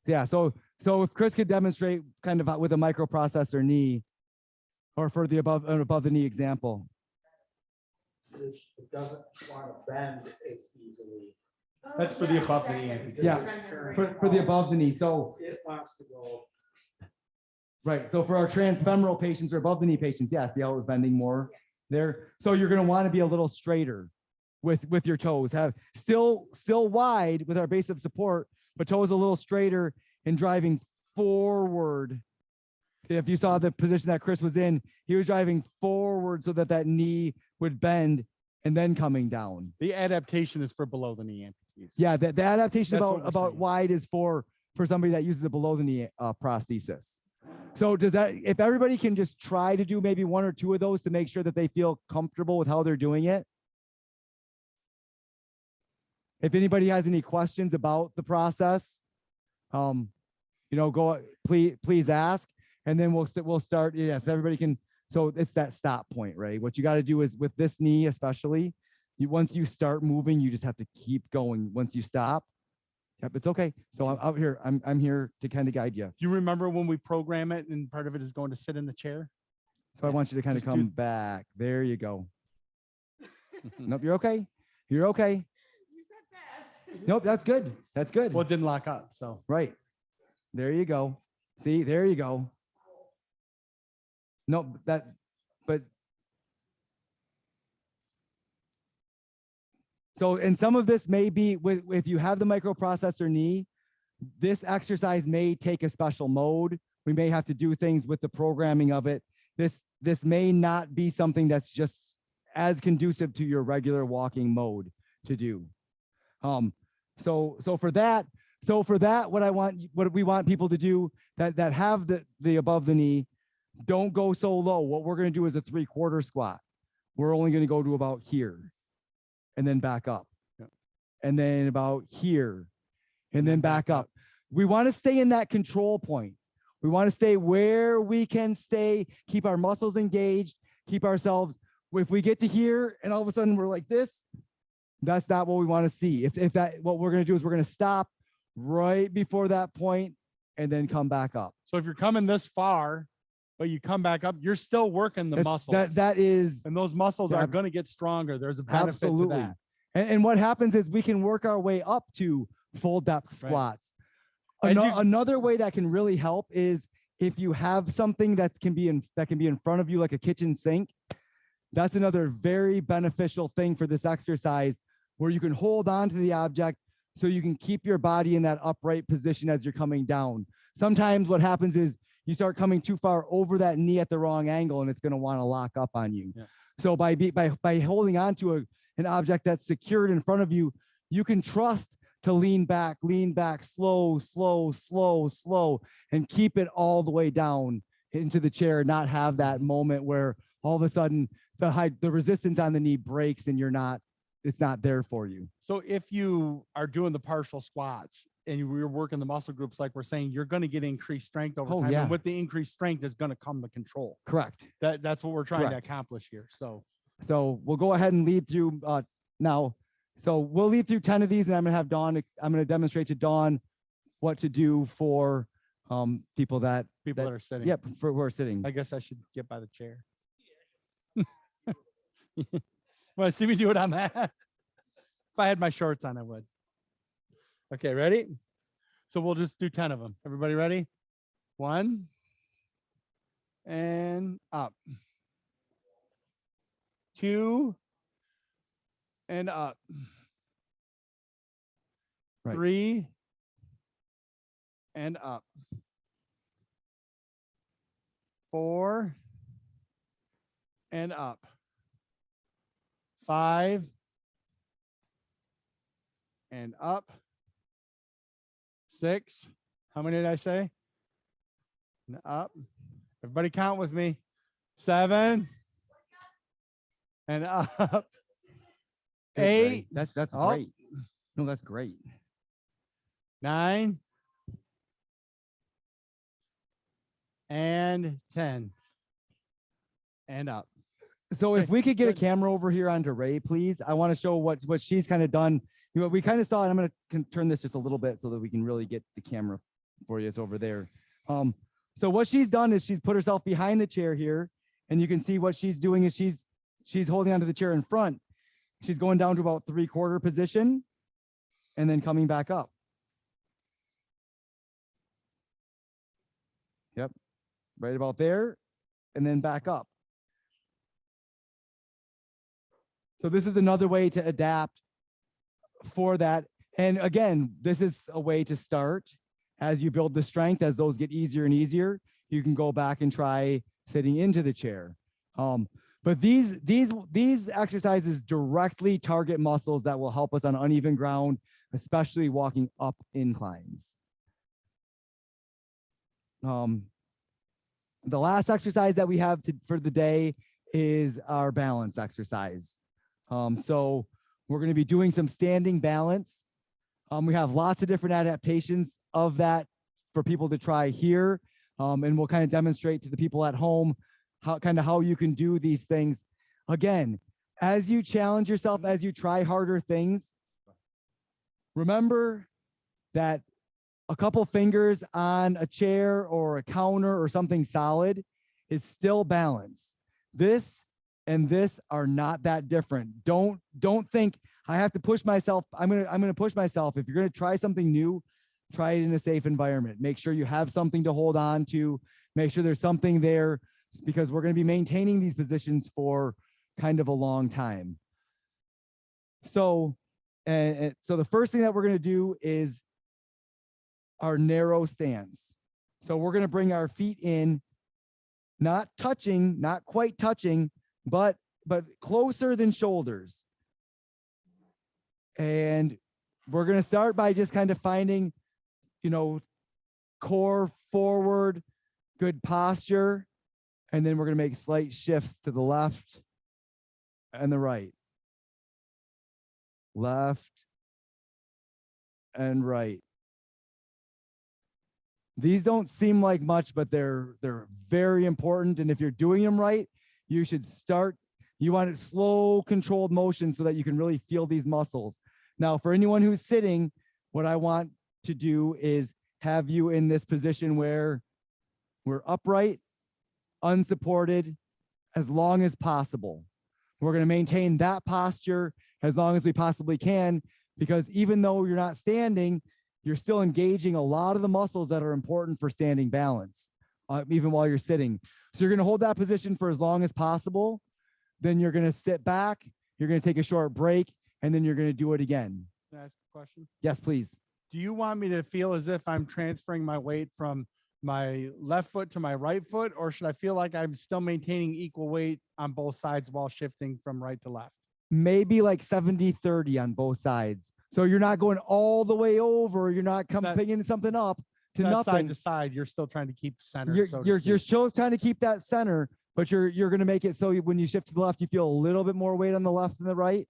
Yeah, so if Chris could demonstrate kind of with a microprocessor knee or for the above the knee example. It doesn't want to bend as easily. That's for the above the knee amputee. Yeah, for the above the knee. So it wants to go. right. So for our transfemoral patients or above the knee patients, yeah, see how it was bending more there. So you're going to want to be a little straighter with your toes. Have still wide with our base of support, but toes a little straighter and driving forward. If you saw the position that Chris was in, he was driving forward so that knee would bend and then coming down. The adaptation is for below the knee amputees. Yeah, the adaptation That's what we're about saying. wide is for somebody that uses a below the knee prosthesis. So does that, if everybody can just try to do maybe one or two of those to make sure that they feel comfortable with how they're doing it. If anybody has any questions about the process, go, please ask, and then we'll start. Yeah, if everybody can. So it's that stop point, right? What you got to do is with this knee, especially, once you start moving, you just have to keep going. Once you stop, yep, it's okay. So I'm out here. I'm here to kind of guide you. Do you remember when we program it and part of it is going to sit in the chair? So I want you to kind of come back. There you go. Nope, you're okay. You're okay. Nope, that's good. That's good. Well, it didn't lock up, so. Right. There you go. See, there you go. No, so, and some of this may be if you have the microprocessor knee, This exercise may take a special mode. We may have to do things with the programming of it. This may not be something that's just as conducive to your regular walking mode to do. So for that, what we want people to do that have the above the knee, don't go so low. What we're going to do is a 3/4 squat. We're only going to go to about here and then back up. And then about here and then back up. We want to stay in that control point. We want to stay where we can stay, keep our muscles engaged, keep ourselves. If we get to here and all of a sudden we're like this, that's not what we want to see. What we're going to do is we're going to stop right before that point and then come back up. So if you're coming this far, but you come back up, you're still working the muscles. That is, and those muscles are going to get stronger. There's a benefit to that. And what happens is we can work our way up to full depth squats. Another way that can really help is if you have something that can be in front of you, like a kitchen sink. That's another very beneficial thing for this exercise, where you can hold on to the object so you can keep your body in that upright position as you're coming down. Sometimes what happens is you start coming too far over that knee at the wrong angle, and it's going to want to lock up on you. Yeah. So by holding on to an object that's secured in front of you, you can trust to lean back, slow, and keep it all the way down into the chair, not have that moment where all of a sudden the resistance on the knee breaks and it's not there for you. So if you are doing the partial squats and you're working the muscle groups, like we're saying, you're going to get increased strength over time. Yeah. And with the increased strength is going to come the control. Correct. That's what we're trying to accomplish here. So we'll go ahead and lead through now. So we'll lead through 10 of these, and I'm going to have Dawn, I'm going to demonstrate to Dawn what to do for people that are sitting. Yep, for who are sitting. I guess I should get by the chair. Want to see me do it on that? If I had my shorts on, I would. Okay, ready? So we'll just do 10 of them. Everybody ready? 1 and up. 2 and up. Right. 3 and up. 4 and up. 5 and up. 6. How many did I say? And up. Everybody count with me. 7 and up. 8. That's Oh. great. No, that's great. 9 and 10 and up. So if we could get a camera over here onto Ray, please. I want to show what she's kind of done. You know, we kind of saw, and I'm going to turn this just a little bit so that we can really get the camera for you. It's over there. So what she's done is she's put herself behind the chair here, and you can see what she's doing is she's holding onto the chair in front. She's going down to about 3/4 position and then coming back up. Yep. Right about there and then back up. So this is another way to adapt for that. And again, this is a way to start. As you build the strength, as those get easier and easier, you can go back and try sitting into the chair. But these exercises directly target muscles that will help us on uneven ground, especially walking up inclines. The last exercise that we have for the day is our balance exercise. So we're going to be doing some standing balance. We have lots of different adaptations of that for people to try here. And we'll kind of demonstrate to the people at home how you can do these things. Again, as you challenge yourself, as you try harder things, remember that a couple fingers on a chair or a counter or something solid is still balance. This and this are not that different. Don't think I have to push myself. I'm gonna push myself. If you're gonna try something new, try it in a safe environment. Make sure you have something to hold on to. Make sure there's something there, because we're going to be maintaining these positions for kind of a long time. So the first thing that we're going to do is our narrow stance. So we're going to bring our feet in, not touching, not quite touching, but closer than shoulders. And we're going to start by just kind of finding, core forward, good posture. And then we're going to make slight shifts to the left and the right. Left and right. These don't seem like much, but they're very important. And if you're doing them right, you should start, you want it slow, controlled motion so that you can really feel these muscles. Now, for anyone who's sitting, what I want to do is have you in this position where we're upright, unsupported, as long as possible. We're going to maintain that posture as long as we possibly can, because even though you're not standing, you're still engaging a lot of the muscles that are important for standing balance, even while you're sitting. So you're going to hold that position for as long as possible. Then you're going to sit back. You're going to take a short break, and then you're going to do it again. Can I ask a question? Yes, please. Do you want me to feel as if I'm transferring my weight from my left foot to my right foot, or should I feel like I'm still maintaining equal weight on both sides while shifting from right to left? Maybe like 70-30 on both sides. So you're not going all the way over. You're not picking something up to nothing. Side to side, you're still trying to keep center. You're still trying to keep that center, but you're going to make it so when you shift to the left, you feel a little bit more weight on the left than the right.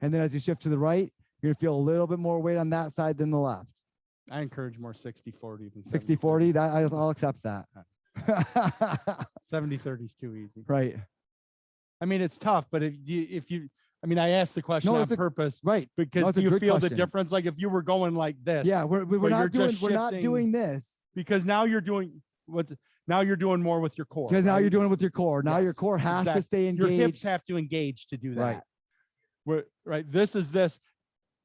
And then as you shift to the right, you're going to feel a little bit more weight on that side than the left. I encourage more 60-40 than 60-40. That I'll accept that. 70-30 is too easy. Right. I mean, it's tough, but if you I asked the question on purpose, right? Because do you feel the difference? Like if you were going like this, yeah, we're not doing this, because now you're doing more with your core. Because now you're doing it with your core. Now your core has to stay engaged. Your hips have to engage to do that. Right. This is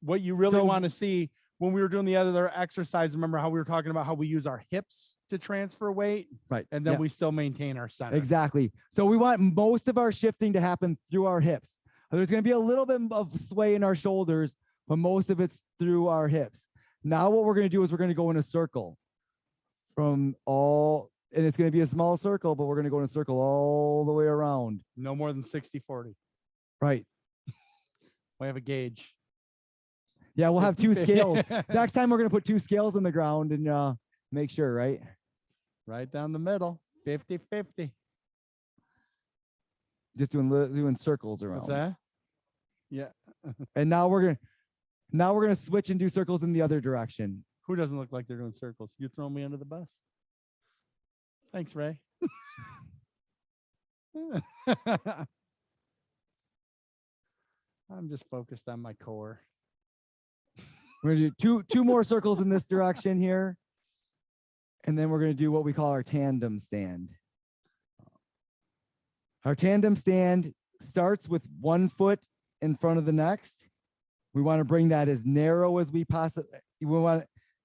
what you really want to see. When we were doing the other exercise, remember how we were talking about how we use our hips to transfer weight, right? And then we still maintain our center. Exactly. So we want most of our shifting to happen through our hips. There's going to be a little bit of sway in our shoulders, but most of it's through our hips. Now what we're going to do is we're going to go in a circle and it's going to be a small circle, but we're going to go in a circle all the way around. No more than 60-40. Right. We have a gauge. Yeah, we'll have two scales. Next time we're going to put two scales on the ground and make sure, right? Right down the middle, 50-50. Just doing circles around. What's that? Yeah. And now we're gonna switch and do circles in the other direction. Who doesn't look like they're doing circles? You throw me under the bus. Thanks, Ray. I'm just focused on my core. We're gonna do two more circles in this direction here. And then we're gonna do what we call our tandem stand. Our tandem stand starts with one foot in front of the next. We want to bring that as narrow as we possibly,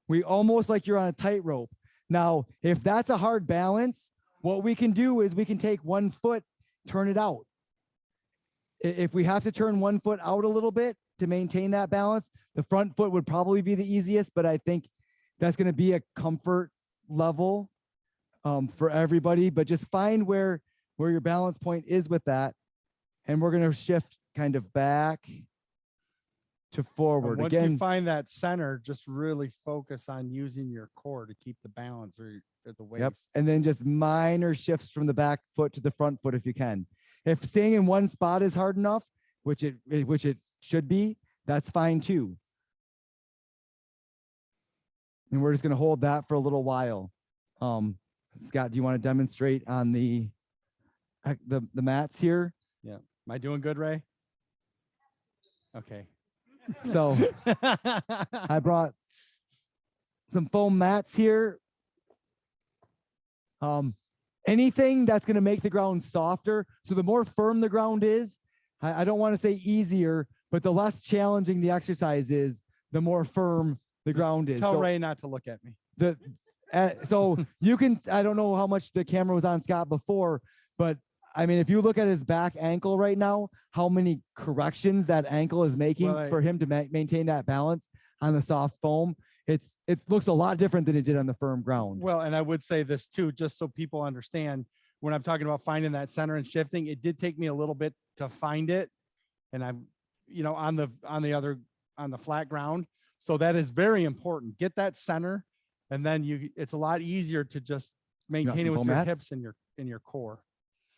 we almost like you're on a tightrope. Now, if that's a hard balance, what we can do is we can take one foot, turn it out. If we have to turn one foot out a little bit to maintain that balance, the front foot would probably be the easiest, but I think that's going to be a comfort level for everybody. But just find where your balance point is with that. And we're going to shift kind of back to forward. Once you find that center, just really focus on using your core to keep the balance or the waist. Yep. And then just minor shifts from the back foot to the front foot if you can. If staying in one spot is hard enough, which it should be, that's fine too. And we're just going to hold that for a little while. Scott, do you want to demonstrate on the mats here? Yeah. Am I doing good, Ray? Okay. So I brought some foam mats here. Anything that's going to make the ground softer. So the more firm the ground is, I don't want to say easier, but the less challenging the exercise is, the more firm the ground is. Tell Ray not to look at me. So you can, I don't know how much the camera was on Scott before, but I mean, if you look at his back ankle right now, how many corrections that ankle is making for him to maintain that balance on the soft foam. it looks a lot different than it did on the firm ground. Well, and I would say this too, just so people understand, when I'm talking about finding that center and shifting, it did take me a little bit to find it. And I'm, on the flat ground. So that is very important. Get that center. And then it's a lot easier to just maintain some it with foam your mats? hips and your core.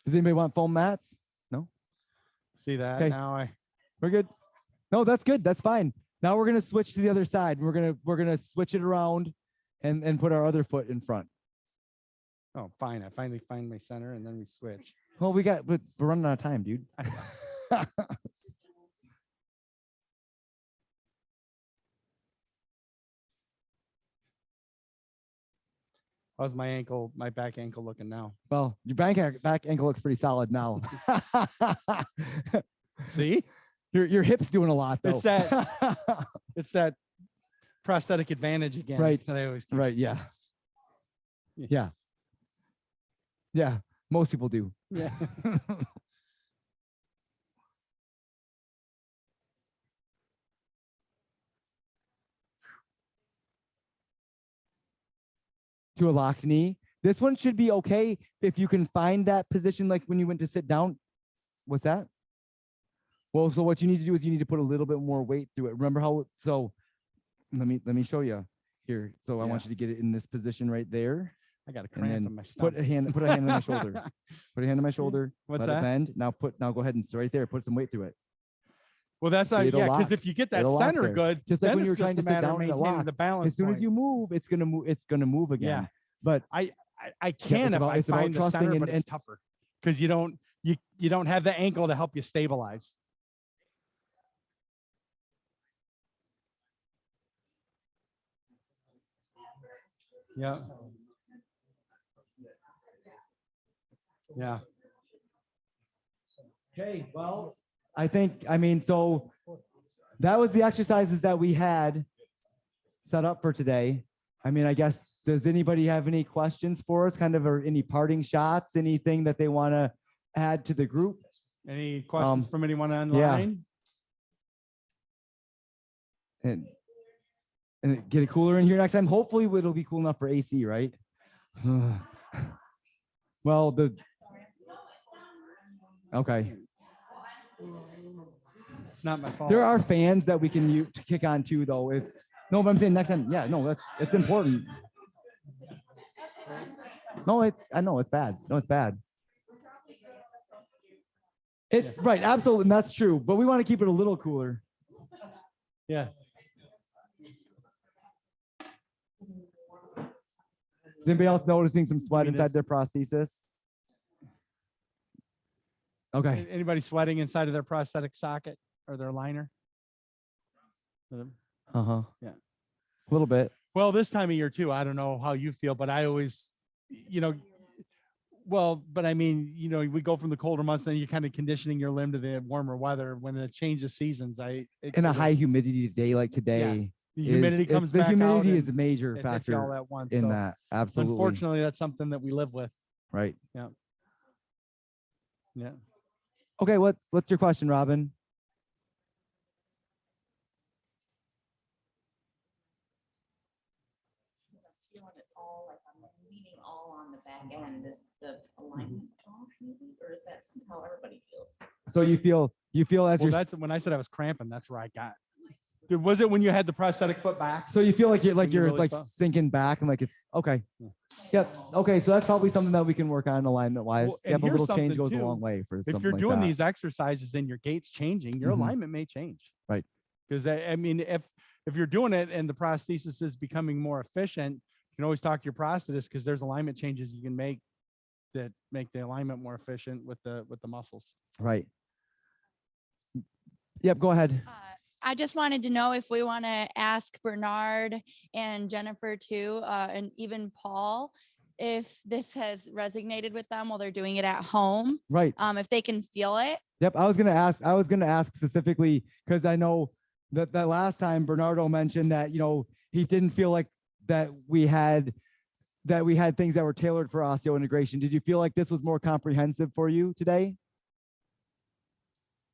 Does anybody want foam mats? No? See that? Okay. Now We're good. No, that's good. That's fine. Now we're gonna switch to the other side. We're gonna switch it around and put our other foot in front. oh, fine. I finally find my center and then we switch. Well, we're running out of time, dude. How's my back ankle looking now? Well, your back ankle looks pretty solid now. See? Your hip's doing a lot though. It's that prosthetic advantage again. Right. That I always keep. Right. Yeah. Yeah. Yeah. Most people do. Yeah. To a locked knee. This one should be okay if you can find that position, like when you went to sit down. What's that? Well, so what you need to do is you need to put a little bit more weight through it. Remember how? So let me show you here. So I want you to get it in this position right there. I got a And cramp then in my stomach. put a hand on my shoulder. Put a hand on my shoulder. What's let it that? bend. Now go ahead and right there. Put some weight through it. Well, that's See, not, it'll yeah, because lock. if you get that It'll lock center there. good, just like then when you're it's trying to a sit matter of down and it maintaining locks. the balance As soon as point. you move, it's gonna move again. Yeah. But I can if I it's about find the trusting center, and- but it's and- tougher because you don't have the ankle to help you stabilize. Yeah. Yeah. Okay, well, so that was the exercises that we had set up for today. I guess, does anybody have any questions for us, or any parting shots, anything that they want to add to the group? Any questions from anyone online? And get it cooler in here next time. Hopefully it'll be cool enough for AC, right? Well, okay. It's not my fault. There are fans that we can use to kick on too, though. No, but I'm saying next time, yeah, no, it's important. No, I know it's bad. No, it's bad. It's right, absolutely, and that's true. But we want to keep it a little cooler. Yeah. Is anybody else noticing some sweat inside their prosthesis? Okay. Anybody sweating inside of their prosthetic socket or their liner? Uh-huh. Yeah. A little bit. Well, this time of year too, I don't know how you feel, but I always, but we go from the colder months, then you're kind of conditioning your limb to the warmer weather. When it changes seasons, In a high humidity day like today. the humidity comes back The out humidity and is a major it hits you all factor at once. in So that. Absolutely. Unfortunately, that's something that we live with. Right. Yeah. Yeah. Okay, what's your question, Robin? Feeling it all, like I'm leaning all on the back end. Is the alignment off maybe, or is that how everybody feels? So you feel as Well, you're that's when I said I was cramping. That's where I got. Was it when you had the prosthetic foot back? so you feel like you're When you really like felt- sinking back and like it's okay. Yep. Okay, so that's probably something that we can work on alignment wise. Well, Yep, and a little here's change something, goes a too. long way for If something you're like doing that. these exercises and your gait's changing, your Mhm. alignment may change. Right. Because if you're doing it and the prosthesis is becoming more efficient, you can always talk to your prosthetist because there's alignment changes you can make that make the alignment more efficient with the muscles. Right. Yep, go ahead. I just wanted to know if we want to ask Bernard and Jennifer too, and even Paul, if this has resonated with them while they're doing it at home. Right. If they can feel it. Yep, I was gonna ask specifically because I know that last time Bernardo mentioned that he didn't feel like that we had things that were tailored for osseointegration. Did you feel like this was more comprehensive for you today?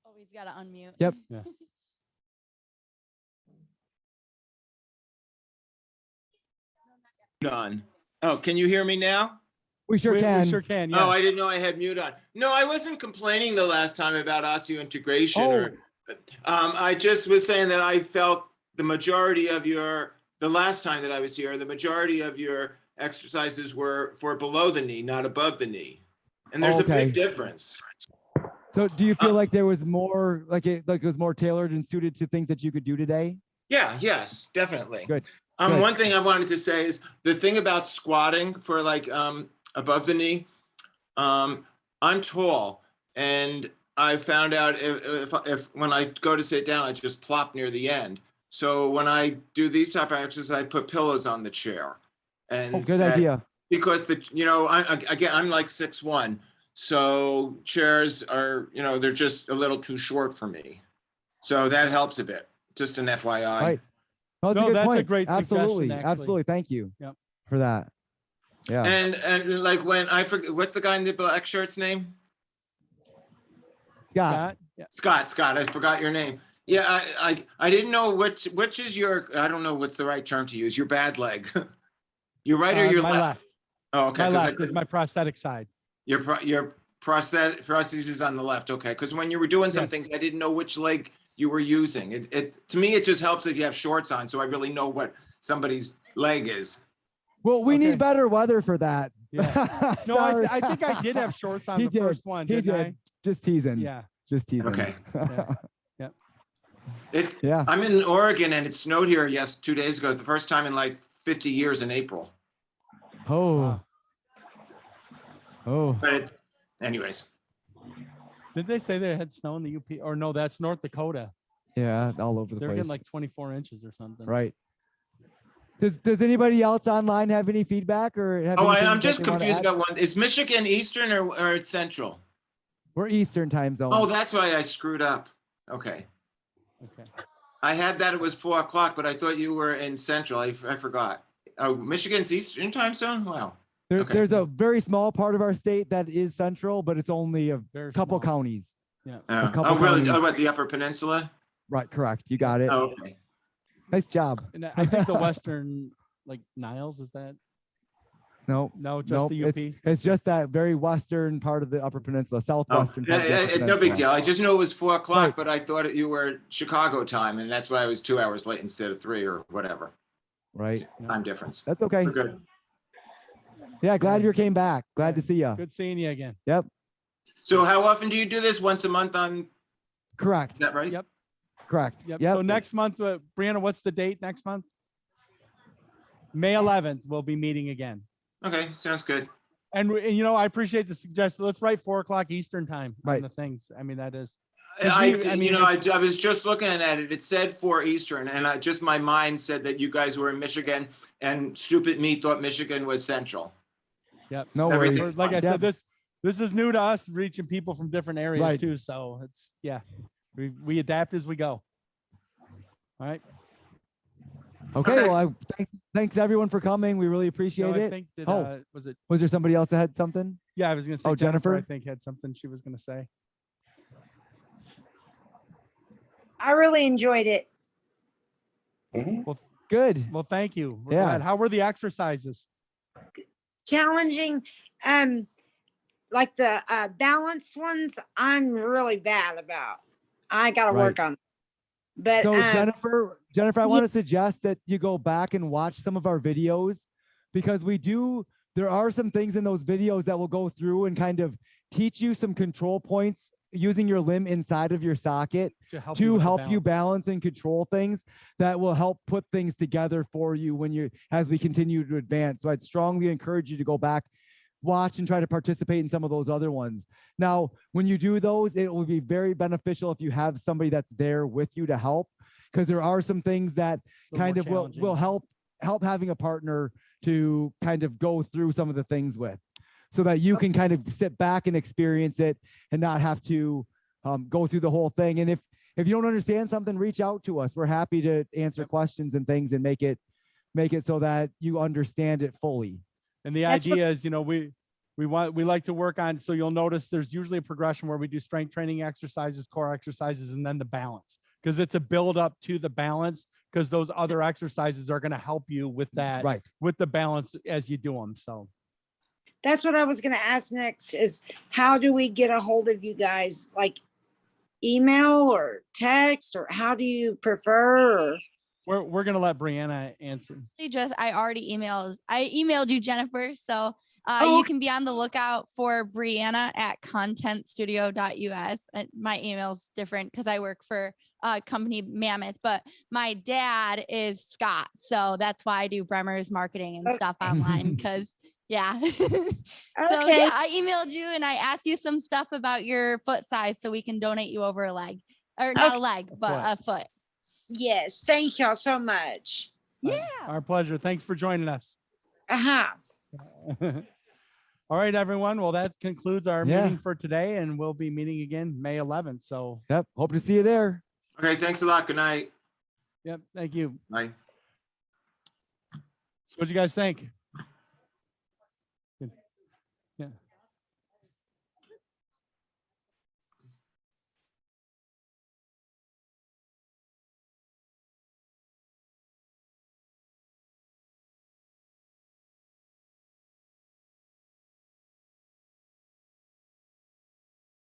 Oh, he's got to unmute. Yep. Yeah. on. Oh, can you hear me now? We sure We can. sure can, Oh, I yes. didn't know I had mute on. No, I wasn't complaining the last time about osseointegration. I just was saying that I felt the majority of the last time that I was here, the majority of your exercises were for below the knee, not above the knee. And there's a Okay. big difference. So do you feel like there was more, like it was more tailored and suited to things that you could do today? Yeah, yes, definitely. Good. Good. One thing I wanted to say is the thing about squatting for like above the knee. I'm tall, and I found out if when I go to sit down, I just plop near the end. So when I do these type of exercises, I put pillows on the chair. And Oh, good idea. Because I'm like 6'1", so chairs are, they're just a little too short for me. So that helps a bit. Just an FYI. Right. No, that's No, a good that's a point. great suggestion, Absolutely. actually. Absolutely. Thank you Yep. for that. Yeah. And like when I forget, what's the guy in the black shirt's name? Scott. Yeah. Scott, I forgot your name. Yeah, I didn't know which is your, I don't know what's the right term to use, your bad leg. Your right or your my left. Oh, okay. My 'cause I left is couldn't- my prosthetic side. Your prosthesis is on the left. Okay, because when you were doing some Yes. things, I didn't know which leg you were using. It to me, it just helps if you have shorts on, so I really know what somebody's leg is. Well, we Okay. need better weather for that. Yeah. No, Sorry. I think I did have shorts on He the did. first one. He Didn't did. Just teasing. Yeah. Just teasing. Okay. Yeah. Yeah. I'm in Oregon and it snowed here 2 days ago. It's the first time in like 50 years in April. Oh. Oh. But anyways. Did they say they had snow in the UP? Or no, that's North Dakota. Yeah. All over the They're place. getting like 24 inches or something. Right. Does anybody else online have any feedback or have anything I'm that just they wanna confused add? about one. Is Michigan Eastern or it's Central? We're Eastern time zone. Oh, that's why I screwed up. Okay. Okay. I had that it was 4 o'clock, but I thought you were in Central. I forgot. Oh, Michigan's Eastern time zone? Wow. Okay. There's a very small part of our state that is central, but it's only a couple counties. Yeah. A couple Oh, really? counties. Oh, what, the Upper Peninsula? Right. Correct. You got it. Oh, okay. Nice job. And I think the Western, like Niles, is that? No, No, just nope, the UP? It's just that very western part of the Upper Peninsula, southwestern. part of the Upper No big Peninsula. deal. I just knew it was 4 o'clock, Right. but I thought you were Chicago time, and that's why I was 2 hours late instead of 3 or whatever. Right. Time difference. That's okay. We're good. Yeah, glad you came back. Glad to see you. Good seeing you again. Yep. So how often do you do this? Once a month on, Correct. is that right? Yep. Correct. Yep. Yep. So next month, Brianna, what's the date next month? May 11th, we'll be meeting again. Okay, sounds good. And I appreciate the suggestion. Let's write 4 o'clock Eastern time on Right. the things. I mean, that is. I was just looking at it. It said 4 Eastern, and my mind said that you guys were in Michigan, and stupid me thought Michigan was Central. Yep. No Everything's worries. Like I Yep. said, this is new to us, reaching people from different areas Right. too. So it's, we adapt as we go. All right. Okay. Well, thanks everyone for coming. We really appreciate No, I it. think that, Was there somebody else that had something? Yeah, I was going to say, Oh, Jennifer, I Jennifer? think had something she was going to say. I really enjoyed it. Well, good. Well, thank you. We're Yeah. glad. How were the exercises? Challenging. Like the balance ones, I'm really bad about. I got to work Right. on. But So Jennifer, I want to suggest that you go back and watch some of our videos because there are some things in those videos that will go through and kind of teach you some control points using your limb inside of your socket To help to you with the help you balance and control things that will help put things together for you as we continue to advance. So I'd strongly encourage you to go back, watch and try to participate in some of those other ones. Now, when you do those, it will be very beneficial if you have somebody that's there with you to help, because there are some things that kind of will help having a partner to kind of go through some of the things with, so that you can kind of sit back and experience it and not have to go through the whole thing. And if you don't understand something, reach out to us. We're happy to answer questions and things and make it so that you understand it fully. And the idea is, we like to work on, so you'll notice there's usually a progression where we do strength training exercises, core exercises, and then the balance, because it's a build up to the balance, because those other exercises are going to help you with that, Right. with the balance as you do them. So That's what I was gonna ask next is how do we get a hold of you guys? Like email or text, or how do you prefer? Or we're going to let Brianna answer. I already emailed you, Jennifer. So Oh, you can be on the lookout for Brianna at contentstudio.us. My email's different because I work for company Mammoth, but my dad is Scott. So that's why I do Bremer's marketing and stuff online. Cause yeah. So Okay. yeah, I emailed you and I asked you some stuff about your foot size so we can donate you over a leg, or not a Okay. leg, but a foot. Yes, thank y'all so much. Yeah. Our pleasure. Thanks for joining us. Uh-huh. All right, everyone. Well, that concludes our Yeah. meeting for today, and we'll be meeting again May 11th. So, Yep. Hope to see you there. Okay, thanks a lot. Good night. yep. Thank you. Bye. So, what do you guys think?